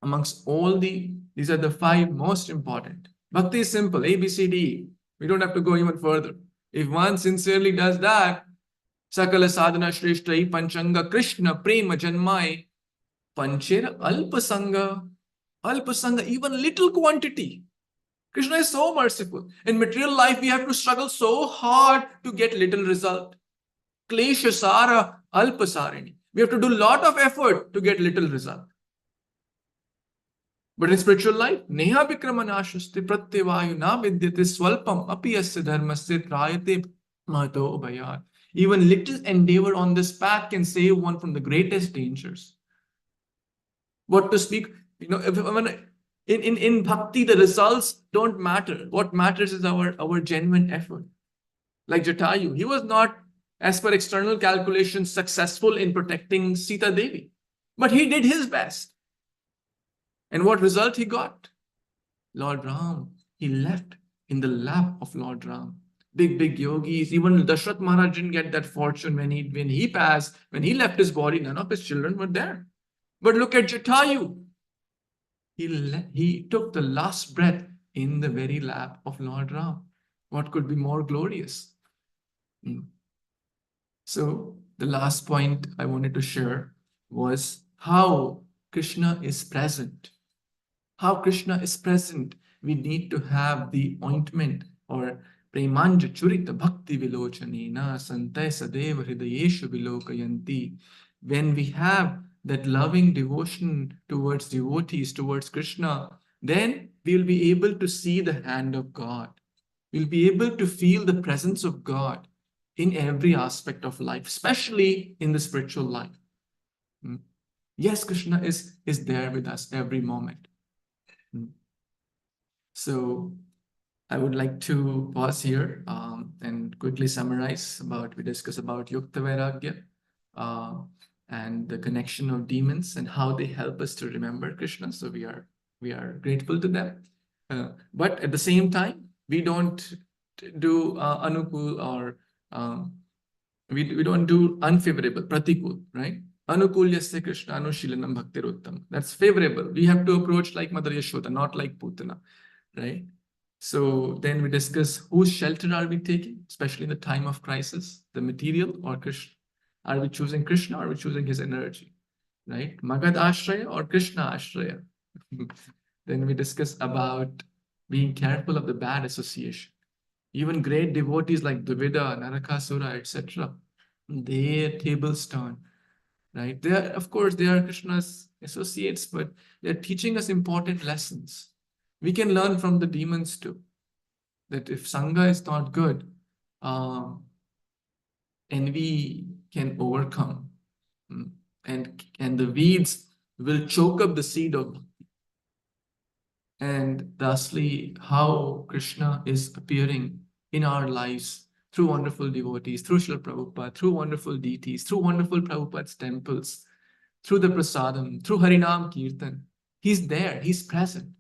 Amongst all these are the 5 most important. Bhakti is simple, A, B, C, D, E. We don't have to go even further. If one sincerely does that, Sakala Sadhana Shreshta E Panchanga Krishna Prema Janmai Panchera Alpasanga, even little quantity. Krishna is so merciful. In material life, we have to struggle so hard to get little result. Klesha Sara Alpasarini. We have to do a lot of effort to get little result. But in spiritual life, Neha Vikramanashaste Pratyevayu na vidyate swalpam apiyasya dharmasya trayate mato bhayat. Even little endeavor on this path can save one from the greatest dangers. What to speak, in bhakti, the results don't matter. What matters is our genuine effort. Like Jatayu, he was not, as per external calculations, successful in protecting Sita Devi. But he did his best. And what result he got? Lord Ram, he left in the lap of Lord Ram. Big yogis, even Dashrath Maharaj didn't get that fortune when he passed, when he left his body, none of his children were there. But look at Jatayu. He took the last breath in the very lap of Lord Ram. What could be more glorious? So the last point I wanted to share was how Krishna is present. How Krishna is present. We need to have the ointment or Premanja Churita Bhakti Vilochanena Santay Sadeva Hridayeshu Vilokayanti. When we have that loving devotion towards devotees, towards Krishna, then we'll be able to see the hand of God. We'll be able to feel the presence of God in every aspect of life, especially in the spiritual life. Yes, Krishna is there with us every moment. So I would like to pause here and quickly summarize we discuss about Yukta Vairagya and the connection of demons and how they help us to remember Krishna. So we are grateful to them. But at the same time, we don't do anukul or we don't do unfavorable, pratikul, right? Anukulyasya Krishna Anushilanam Bhaktiruttam. That's favorable. We have to approach like Mother Yashoda, not like Putana, right? So then we discuss whose shelter are we taking, especially in the time of crisis, the material or Krishna. Are we choosing Krishna or are we choosing his energy? Right? Magad Ashraya or Krishna Ashraya? Then we discuss about being careful of the bad association. Even great devotees like Dvivida, Narakasura, etc., their tables turn, right? They are, of course, they are Krishna's associates, but they're teaching us important lessons. We can learn from the demons too. That if Sangha is not good, um, envy can overcome, mm, and the weeds will choke up the seed of, and thusly how Krishna is appearing in our lives through wonderful devotees, through Srila Prabhupada, through wonderful deities, through wonderful Prabhupada's temples, through the prasadam, through Harinam Kirtan. He's there, he's present.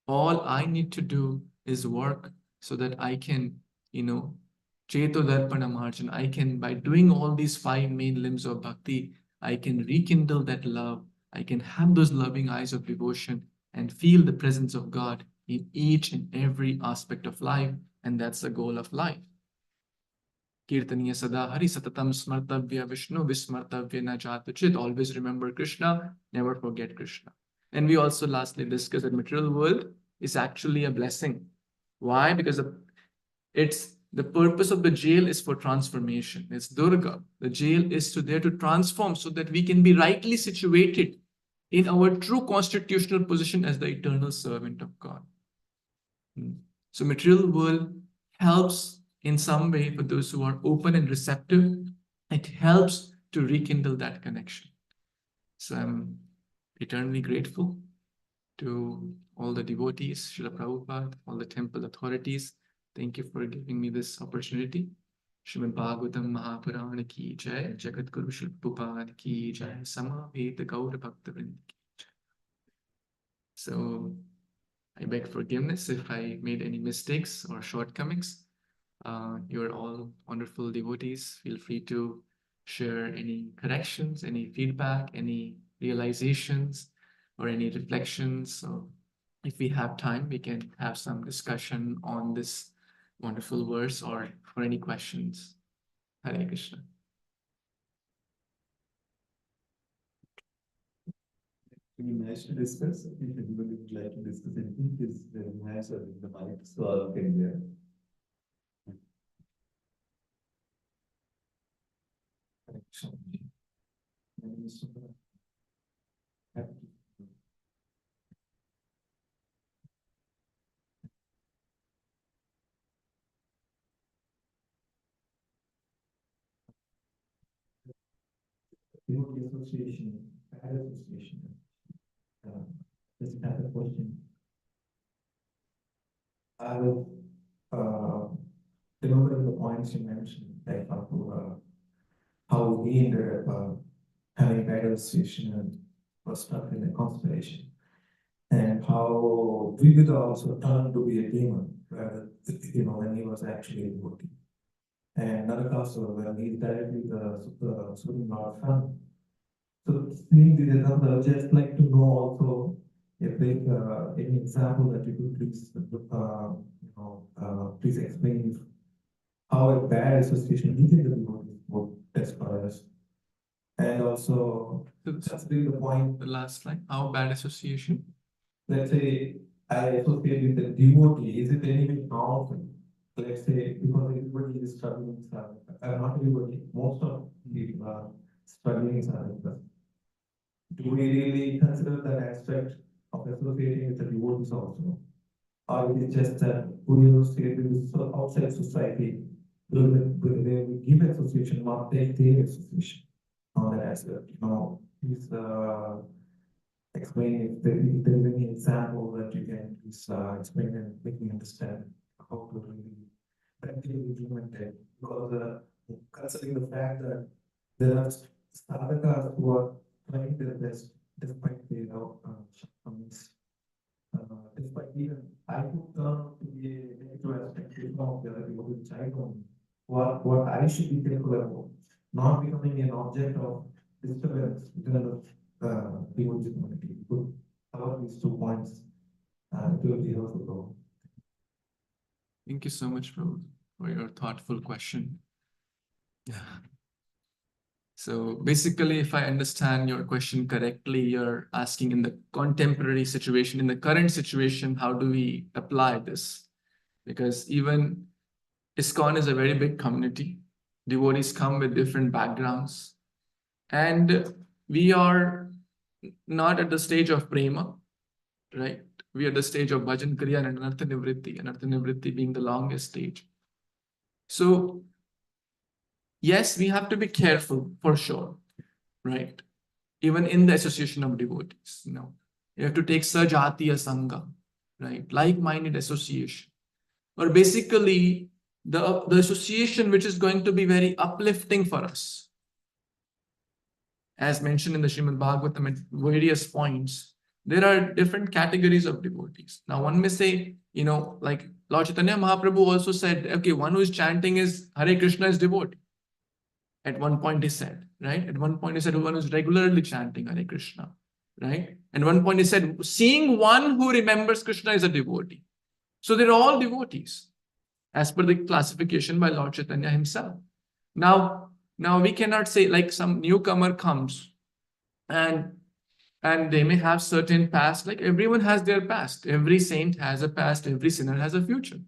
All I need to do is work so that I can, Cheto Darpana Marjan, I can, by doing all these five main limbs of bhakti, I can rekindle that love. I can have those loving eyes of devotion and feel the presence of God in each and every aspect of life. And that's the goal of life. Kirtaniya Sada Hari Satatam Smartavya Vishnu Vismartavya Najatuchit. Always remember Krishna, never forget Krishna. And we also lastly discussed that material world is actually a blessing. Why? Because it's the purpose of the jail is for transformation. It's Durga. The jail is there to transform so that we can be rightly situated in our true constitutional position as the eternal servant of God. So material world helps in some way for those who are open and receptive. It helps to rekindle that connection. So I'm eternally grateful to all the devotees, Srila Prabhupada, all the temple authorities. Thank you for giving me this opportunity. Srimad Bhagavatam Mahapurana ki jai, Jagat Guru Srila Prabhupada ki jai, Samaveta Gaura Bhakta Vrinda ki jai. So I beg forgiveness if I made any mistakes or shortcomings. You're all wonderful devotees. Feel free to share any corrections, any feedback, any realizations, or any reflections. So if we have time, we can have some discussion on this wonderful verse or for any questions. Hare Krishna. We managed to discuss. If anybody would like to discuss anything, please hands are in the mic so all can hear. Devotee association, bad association. This kind of question. I will remember the points you mentioned, like how we ended up having bad association and was stuck in a constellation, and how we would also turn to be a demon, rather, when he was actually a devotee. And Narakasura, when he's directly the Supreme Lord Son. So seeing this example, I would just like to know also if there any example that you could please, please explain how a bad association within the devotee would destroy us. And also, just bring the point. The last line, how bad association? Let's say I associate with a devotee, is it anything harmful? Let's say because everybody is struggling in sadhana, not everybody, most of people are struggling in sadhana. Do we really consider that aspect of associating with the devotees also? Or it is just that we associate with outside society, they will give association, not take their association on that aspect? Please explain if there is any example that you can please explain and make me understand how to really practically implement it. Because considering the fact that there are sadhakas who are trying their best despite their shortcomings, despite even I could turn to be a negative aspect of the other people, which I don't. What I should be careful about, not becoming an object of disturbance within the devotee community. Could cover these 2 points. It will be helpful. Thank you so much, Prabhu, for your thoughtful question. So basically, if I understand your question correctly, you're asking in the contemporary situation, in the current situation, how do we apply this? Because even ISKCON is a very big community. Devotees come with different backgrounds. And we are not at the stage of prema, right? We are at the stage of bhajan kriya and anartha nivritti being the longest stage. So yes, we have to be careful for sure, right? Even in the association of devotees, you have to take sajatiya sangha, right? Like-minded association, or basically the association which is going to be very uplifting for us. As mentioned in the Srimad Bhagavatam at various points, there are different categories of devotees. Now, one may say, like Lord Chaitanya Mahaprabhu also said, okay, one who is chanting is Hare Krishna is devotee. At one point he said, right? At one point he said, one who is regularly chanting Hare Krishna, right? And one point he said, seeing one who remembers Krishna is a devotee. So they're all devotees, as per the classification by Lord Chaitanya himself. Now we cannot say like some newcomer comes and they may have certain past, like everyone has their past. Every saint has a past, every sinner has a future.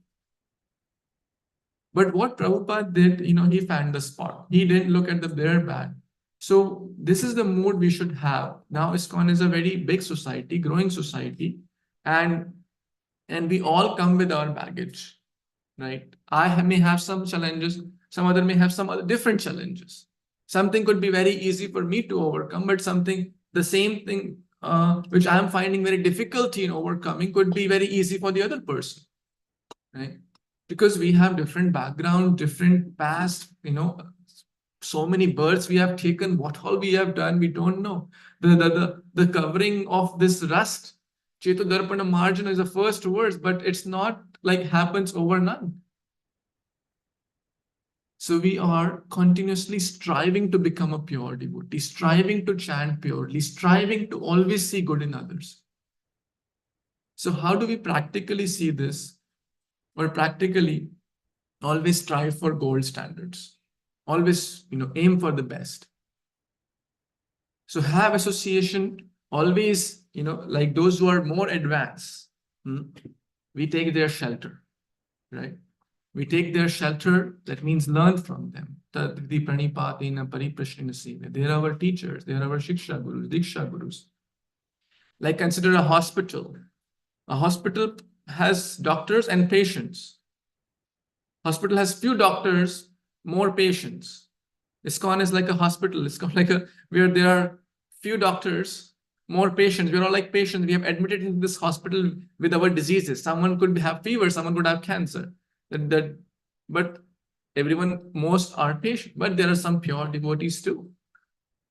But what Prabhupada did, he found the spot. He didn't look at the bare bad. So this is the mood we should have. Now ISKCON is a very big society, growing society, and we all come with our baggage, right? I may have some challenges, some other may have some other different challenges. Something could be very easy for me to overcome, but the same thing which I'm finding very difficulty in overcoming could be very easy for the other person, right? Because we have different background, different past, so many births we have taken, what all we have done, we don't know. The covering of this rust, Cheto Darpana Marjana is the first words, but it's not like happens overnight. So we are continuously striving to become a pure devotee, striving to chant purely, striving to always see good in others. So how do we practically see this? Or practically always strive for gold standards. Always, aim for the best. So have association, always, like those who are more advanced, we take their shelter, right? We take their shelter, that means learn from them. They're our teachers, they're our Shiksha Gurus, Diksha Gurus. Like consider a hospital. A hospital has doctors and patients. Hospital has few doctors, more patients. ISKCON is like a hospital. ISKCON like where there are few doctors, more patients. We're all like patients. We have admitted into this hospital with our diseases. Someone could have fever, someone could have cancer. But everyone, most are patient. But there are some pure devotees too,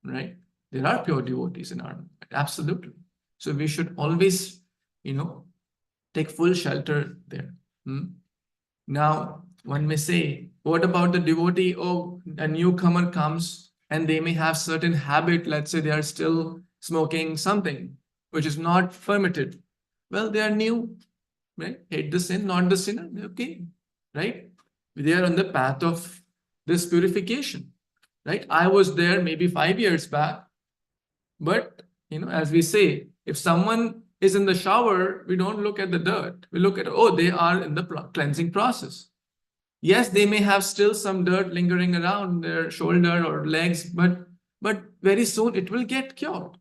right? There are pure devotees in our mind, absolutely. So we should always, take full shelter there. Now, one may say, what about the devotee? Oh, a newcomer comes and they may have certain habit. Let's say they are still smoking something which is not permitted. Well, they are new, right? Hate the sin, not the sinner. Okay, right? They are on the path of this purification, right? I was there maybe 5 years back, but as we say, if someone is in the shower, we don't look at the dirt. We look at, oh, they are in the cleansing process. Yes, they may have still some dirt lingering around their shoulder or legs, but very soon it will get cured.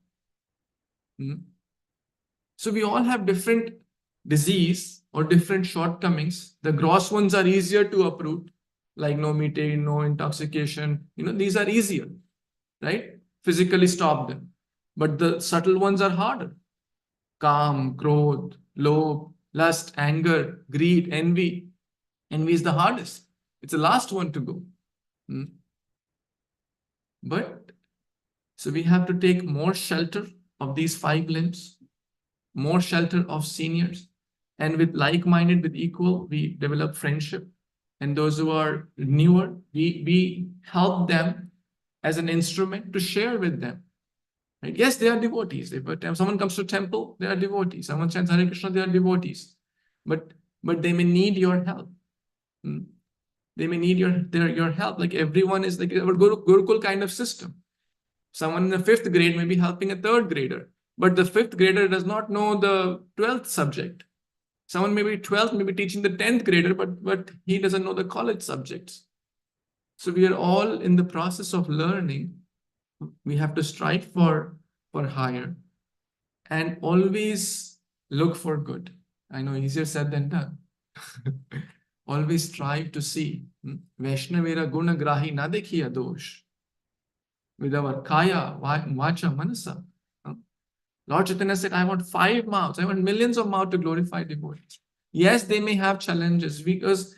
So we all have different disease or different shortcomings. The gross ones are easier to uproot, like no meeting, no intoxication. These are easier, right? Physically stop them. But the subtle ones are harder. Calm, growth, lobe, lust, anger, greed, envy. Envy is the hardest. It's the last one to go. But so we have to take more shelter of these 5 limbs, more shelter of seniors, and with like-minded, with equal, we develop friendship. And those who are newer, we help them as an instrument to share with them. Right? Yes, they are devotees. If someone comes to temple, they are devotees. Someone chants Hare Krishna, they are devotees. But they may need your help. They may need your help. Like everyone is like our Gurukul kind of system. Someone in the 5th grade may be helping a 3rd grader, but the 5th grader does not know the 12th subject. Someone may be 12th, may be teaching the 10th grader, but he doesn't know the college subjects. So we are all in the process of learning. We have to strive for higher and always look for good. I know easier said than done. Always strive to see. Vaishnavera guna grahi na dekhiya dosh. With our kaya, vacha, manasa. Lord Chaitanya said, I want 5 mouths. I want millions of mouths to glorify devotees. Yes, they may have challenges because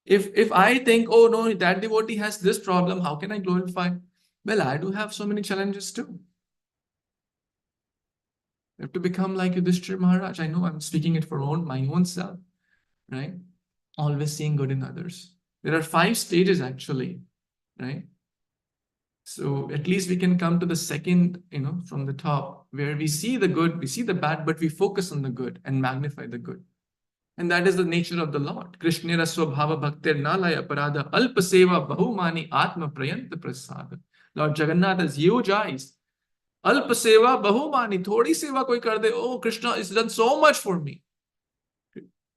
if I think, oh no, that devotee has this problem, how can I glorify? Well, I do have so many challenges too. You have to become like Yudhishthira Maharaj. I know I'm speaking it for my own self, right? Always seeing good in others. There are 5 stages actually, right? So at least we can come to the second, from the top, where we see the good, we see the bad, but we focus on the good and magnify the good. And that is the nature of the Lord. Krishnera swabhava bhaktir nalaya parada alpa seva bahumani atma prayanta prasada. Lord Jagannath has huge eyes. Alpa seva bahumani, thodi seva koi kar de, oh, Krishna has done so much for me.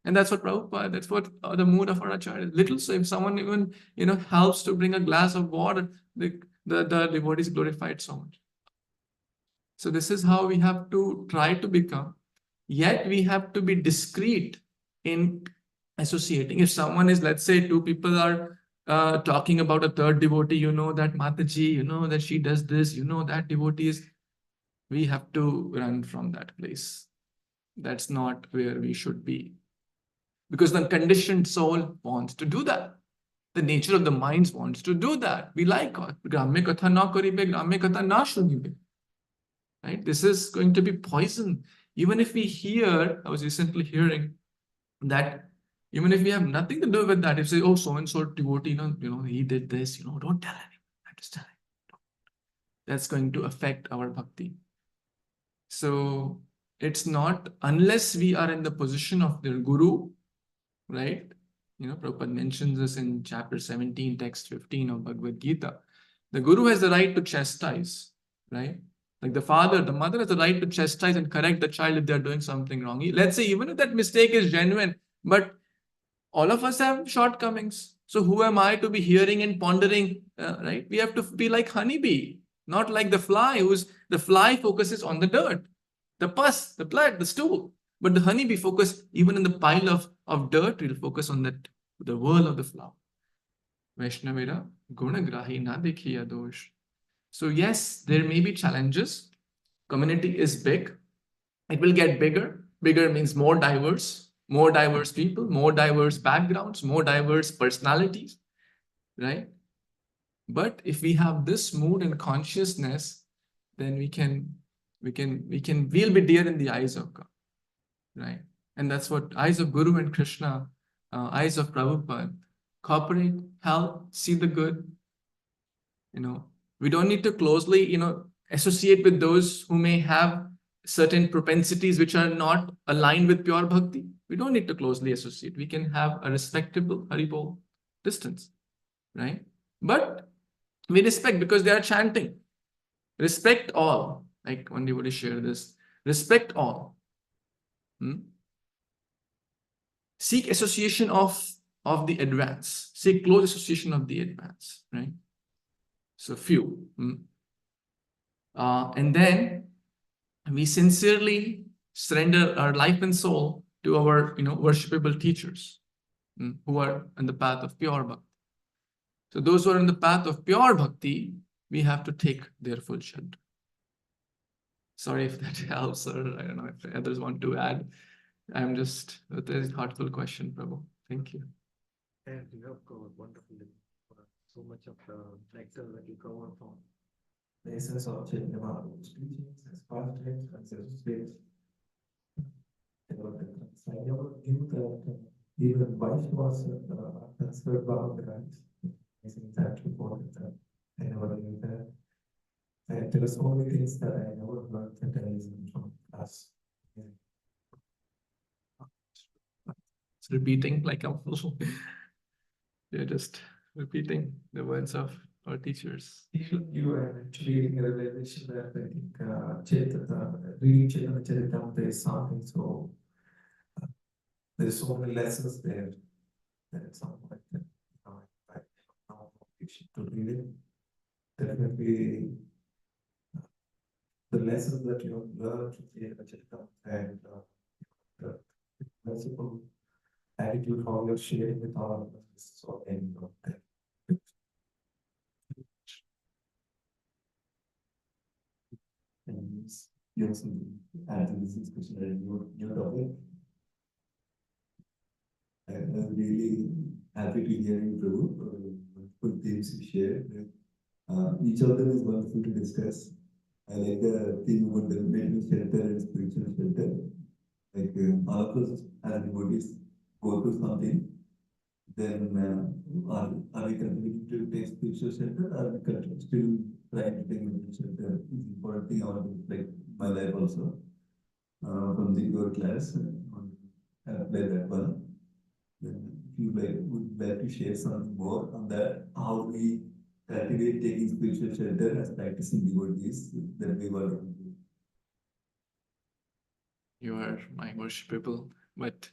And that's what Prabhupada, that's what the mood of our Acharya is. Little, so if someone even, helps to bring a glass of water, the devotee is glorified so much. So this is how we have to try to become. Yet we have to be discreet in associating. If someone is, let's say, 2 people are talking about a 3rd devotee, that Mataji, that she does this, that devotee is, we have to run from that place. That's not where we should be. Because the conditioned soul wants to do that. The nature of the minds wants to do that. We like Gramya Katha na karibe, Gramya Katha na shunibe. Right? This is going to be poison. Even if we hear, I was recently hearing that even if we have nothing to do with that, if say, oh, so-and-so devotee, he did this, don't tell anyone. I'm just telling. That's going to affect our bhakti. So it's not, unless we are in the position of their guru, right? Prabhupada mentions this in chapter 17, text 15 of Bhagavad Gita. The guru has the right to chastise, right? Like the father, the mother has the right to chastise and correct the child if they're doing something wrong. Let's say even if that mistake is genuine, but all of us have shortcomings. So who am I to be hearing and pondering, right? We have to be like honeybee, not like the fly, the fly focuses on the dirt, the pus, the blood, the stool. But the honeybee focus, even in the pile of dirt, will focus on the whirl of the flower. Vaishnavera gunagrahi na dekhiya dosh. So yes, there may be challenges. Community is big. It will get bigger. Bigger means more diverse people, more diverse backgrounds, more diverse personalities, right? But if we have this mood and consciousness, then we'll be dear in the eyes of God, right? And that's what eyes of Guru and Krishna, eyes of Prabhupada, cooperate, help, see the good. We don't need to closely, associate with those who may have certain propensities which are not aligned with pure bhakti. We don't need to closely associate. We can have a respectable Haribol distance, right? But we respect because they are chanting. Respect all. Like one devotee share this. Respect all. Seek association of the advance. Seek close association of the advance, right? So few. And then we sincerely surrender our life and soul to our, worshipable teachers who are on the path of pure bhakti. So those who are on the path of pure bhakti, we have to take their full shelter. Sorry if that helps, or I don't know if others want to add. I'm just, that is a thoughtful question, Prabhu. Thank you. And you have covered wonderfully so much of the nectar that you covered from the essence of Chaitanya Mahaprabhu's teachings, his pastimes, and his states. I never knew that even Vaishnavas transferred Bhagavatam. I think that's important that I never knew that. And there are so many things that I never learned that I isn't from class. It's repeating like a You're just repeating the words of or teachers? You are actually reading a revelation that I think Chaitanya, reading Chaitanya Charitamrita is something so, there's so many lessons there that at some point, I now you should to read it. Definitely, the lessons that you have learned from Chaitanya Charitamrita and the principle attitude how you're sharing with all of us is so end of that. And you also add to this discussion a new topic. I was really happy to hear you, Prabhu. Good themes you shared. Each of them is wonderful to discuss. I like the theme about the medical shelter and spiritual shelter. Like all of us as devotees go through something, then are we continuing to take spiritual shelter, or are we still trying to take medical shelter? Is important thing I want to like my life also. From the your class, apply that one. Then if you would like to share something more on that, how we cultivate taking spiritual shelter as practicing devotees, that we were. You are my worshipable, but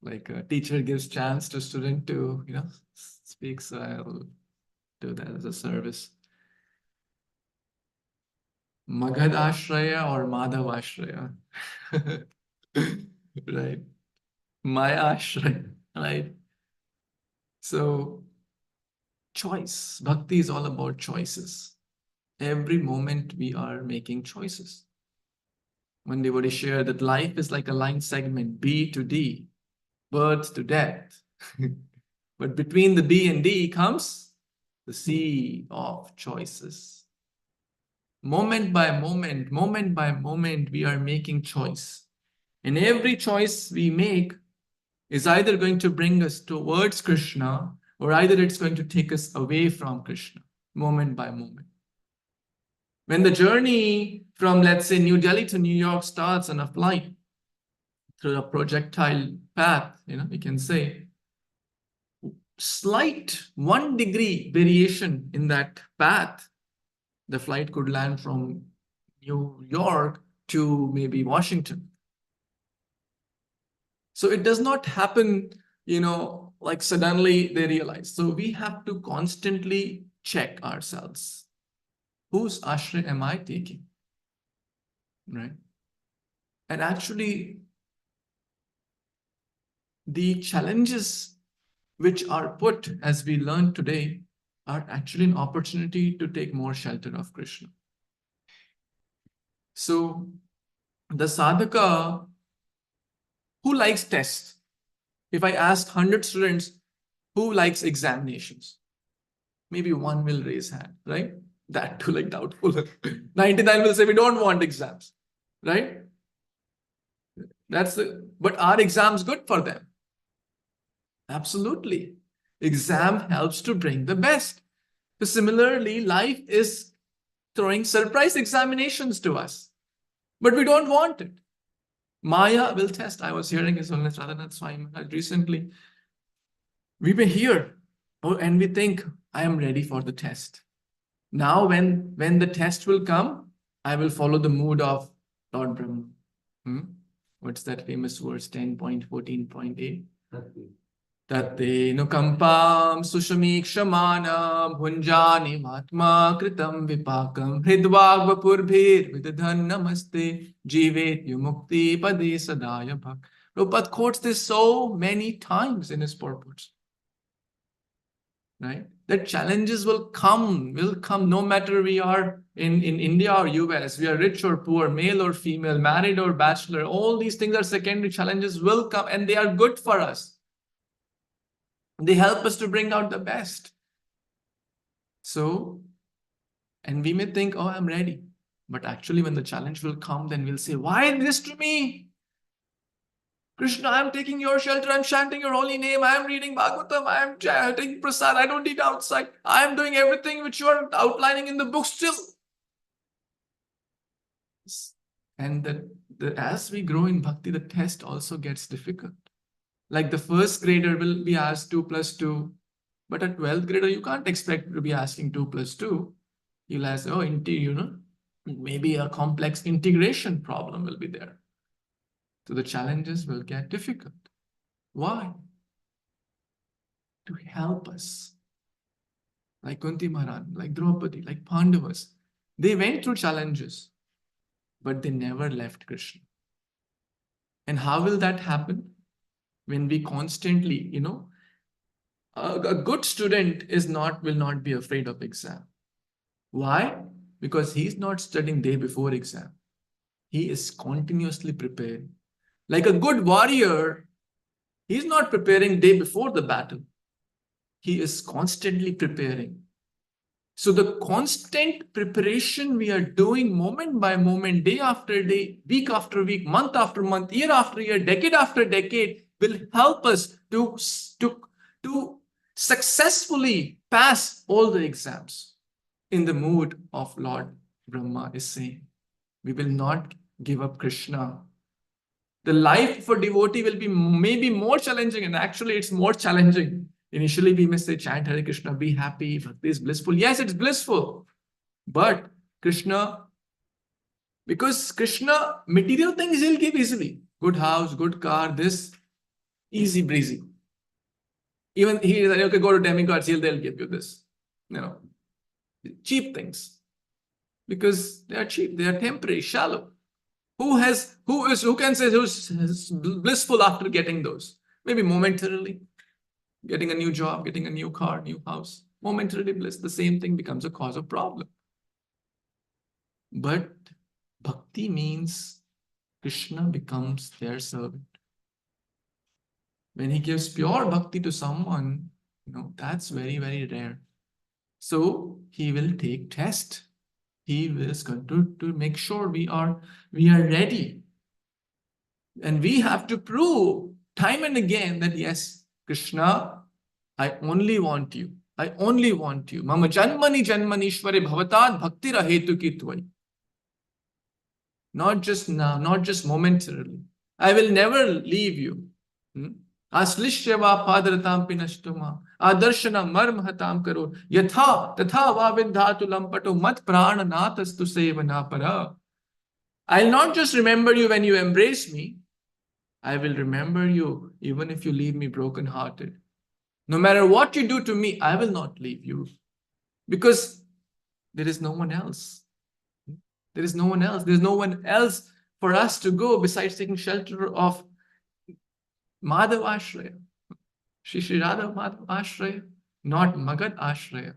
like a teacher gives chance to student to, speak, so I'll do that as a service. Magad Ashraya or Madhav Ashraya? Right. My Ashraya, right? So, choice. Bhakti is all about choices. Every moment we are making choices. One devotee shared that life is like a line segment, B to D, birth to death. But between the B and D comes the sea of choices. Moment by moment, we are making choice. And every choice we make is either going to bring us towards Krishna or either it's going to take us away from Krishna, moment by moment. When the journey from, let's say, New Delhi to New York starts on a flight through a projectile path, we can say, slight 1 degree variation in that path, the flight could land from New York to maybe Washington. So it does not happen, like suddenly they realize. So we have to constantly check ourselves. Whose ashray am I taking? Right? And actually, the challenges which are put, as we learned today, are actually an opportunity to take more shelter of Krishna. So the sadhaka who likes tests? If I ask 100 students who likes examinations, maybe one will raise hand, right? That too, like doubtful. 99 will say we don't want exams, right? But are exams good for them? Absolutely. Exam helps to bring the best. So similarly, life is throwing surprise examinations to us, but we don't want it. Maya will test. I was hearing His Holiness Radhanath Swami recently. We were here, and we think, I am ready for the test. Now, when the test will come, I will follow the mood of Lord Brahma. What's that famous verse, 10.14.8? Tatte nukampam sushamikshamana bhunjani matma kritam vipakam hridvagvapurbhir vidadhan namaste jivet yumukti pade sadaya bhak. Prabhupada quotes this so many times in his purports. Right? That challenges will come no matter we are in India or US, we are rich or poor, male or female, married or bachelor, all these things are secondary. Challenges will come and they are good for us. They help us to bring out the best. So, and we may think, oh, I'm ready. But actually, when the challenge will come, then we'll say, why this to me? Krishna, I'm taking your shelter. I'm chanting your holy name. I'm reading Bhagavatam. I'm chanting prasad. I don't eat outside. I'm doing everything which you are outlining in the book still. And as we grow in bhakti, the test also gets difficult. Like the first grader will be asked 2 + 2. But at 12th grader, you can't expect to be asking 2 plus 2. You'll ask, oh, maybe a complex integration problem will be there. So the challenges will get difficult. Why? To help us. Like Kunti Maharani, like Draupadi, like Pandavas. They went through challenges, but they never left Krishna. And how will that happen? When we constantly, a good student will not be afraid of exam. Why? Because he's not studying day before exam. He is continuously preparing. Like a good warrior, he's not preparing day before the battle. He is constantly preparing. So the constant preparation we are doing moment by moment, day after day, week after week, month after month, year after year, decade after decade will help us to successfully pass all the exams in the mood of Lord Brahma is saying. We will not give up Krishna. The life for devotee will be maybe more challenging, and actually it's more challenging. Initially, we may say, chant Hare Krishna, be happy, bhakti is blissful. Yes, it's blissful. But Krishna, because Krishna, material things he'll give easily. Good house, good car, this, easy breezy. Even he is like, okay, go to demigods, they'll give you this. Cheap things. Because they are cheap, they are temporary, shallow. Who can say who's blissful after getting those? Maybe momentarily. Getting a new job, getting a new car, new house, momentarily bliss, the same thing becomes a cause of problem. But bhakti means Krishna becomes their servant. When he gives pure bhakti to someone, that's very, very rare. So he will take test. He is going to make sure we are ready. And we have to prove time and again that yes, Krishna, I only want you. I only want you. Mama janmani janmanishware bhavatad bhakti rahetu ki tvai. Not just now, not just momentarily. I will never leave you. Aslishya padaratam pinashtuma. Adarshana marmhatam karo. Yatha tatha vavindhatu lampato mat prana natastu sevana para. I'll not just remember you when you embrace me. I will remember you even if you leave me broken-hearted. No matter what you do to me, I will not leave you. Because there is no one else. There is no one else. There's no one else for us to go besides taking shelter of Madhav Ashraya. Shri Radha Madhav Ashraya, not Magad Ashraya,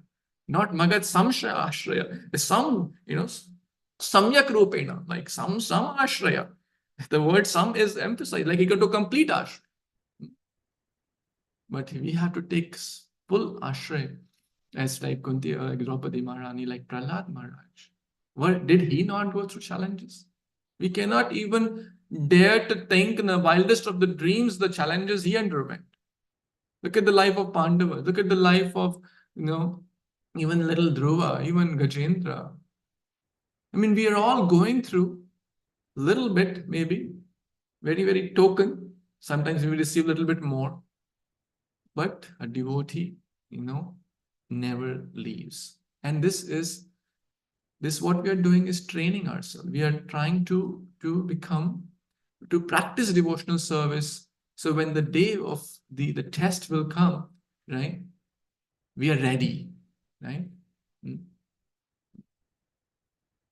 not Magad Samshaya Ashraya. Some, Samyak Rupena, like some Ashraya. The word some is emphasized, like equal to complete Ashraya. But we have to take full Ashraya, as like Kunti, Draupadi Maharani, like Prahlad Maharaj. Did he not go through challenges? We cannot even dare to think in the wildest of the dreams the challenges he underwent. Look at the life of Pandava. Look at the life of, even little Dhruva, even Gajendra. I mean, we are all going through a little bit, maybe, very, very token. Sometimes we receive a little bit more. But a devotee, never leaves. And this what we are doing is training ourselves. We are trying to practice devotional service. So when the day of the test will come, right, we are ready, right?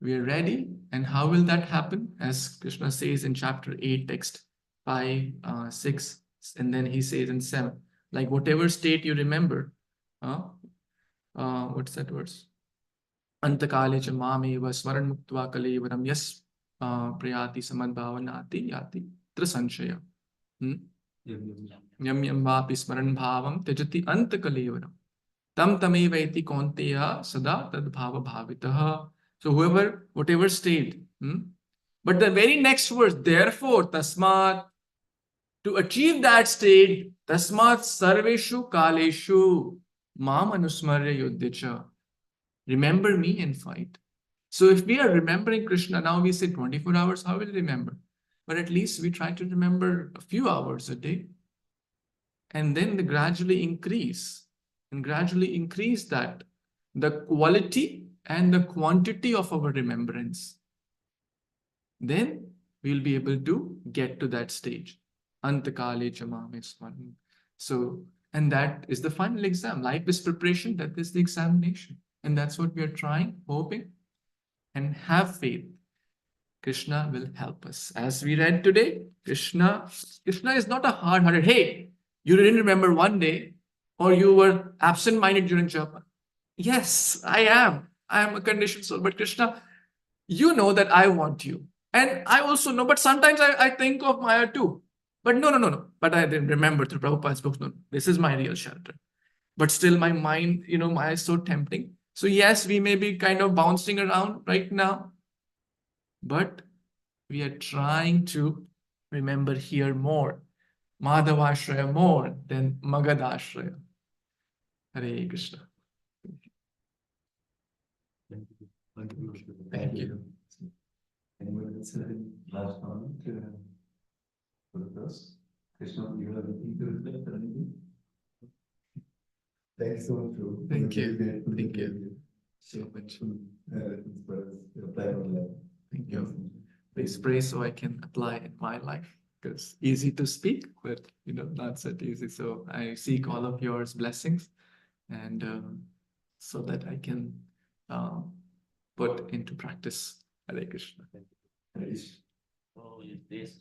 We are ready. And how will that happen? As Krishna says in chapter 8, text 5, 6, and then he says in 7, like whatever state you remember, what's that verse? Antakale cha mameva smaran muktva kalevaram yas prayati samadbhavanati yati trasanshaya. Yam yam vapi smaran bhavam tejati antakalevaram. Tam tamevaiti konteya sada tad bhava bhavitaha. So whatever state. But the very next verse, therefore, tasmat, to achieve that state, tasmat sarveshu kaleshu mam anusmarya yuddhicha. Remember me and fight. So if we are remembering Krishna, now we say 24 hours, how will we remember? But at least we try to remember a few hours a day. And then they gradually increase. and gradually increase that, the quality and the quantity of our remembrance, then we'll be able to get to that stage. Antakale chamame smaran. So, and that is the final exam. Life is preparation, that is the examination. And that's what we are trying, hoping, and have faith. Krishna will help us. As we read today, Krishna is not a hard-hearted, hey, you didn't remember one day, or you were absent-minded during japa. Yes, I am. I am a conditioned soul. But Krishna, you know that I want you. And I also know, but sometimes I think of Maya too. But no. But I didn't remember through Prabhupada's books. No, this is my real shelter. But still my mind, Maya is so tempting. So yes, we may be kind of bouncing around right now, but we are trying to remember here more. Madhavashraya more than Magadashraya. Hare Krishna. Thank you. Anyone else have any last comment for the first? Krishna, you have anything to reflect on anything? Thank you so much, Prabhu. Thank you. Grateful Thank to you. you. So much. Thank you. Please pray so I can apply in my life, because easy to speak, but not that easy. So I seek all of yours blessings, and so that I can put into practice. Hare Krishna. Hare Krishna. Oh, this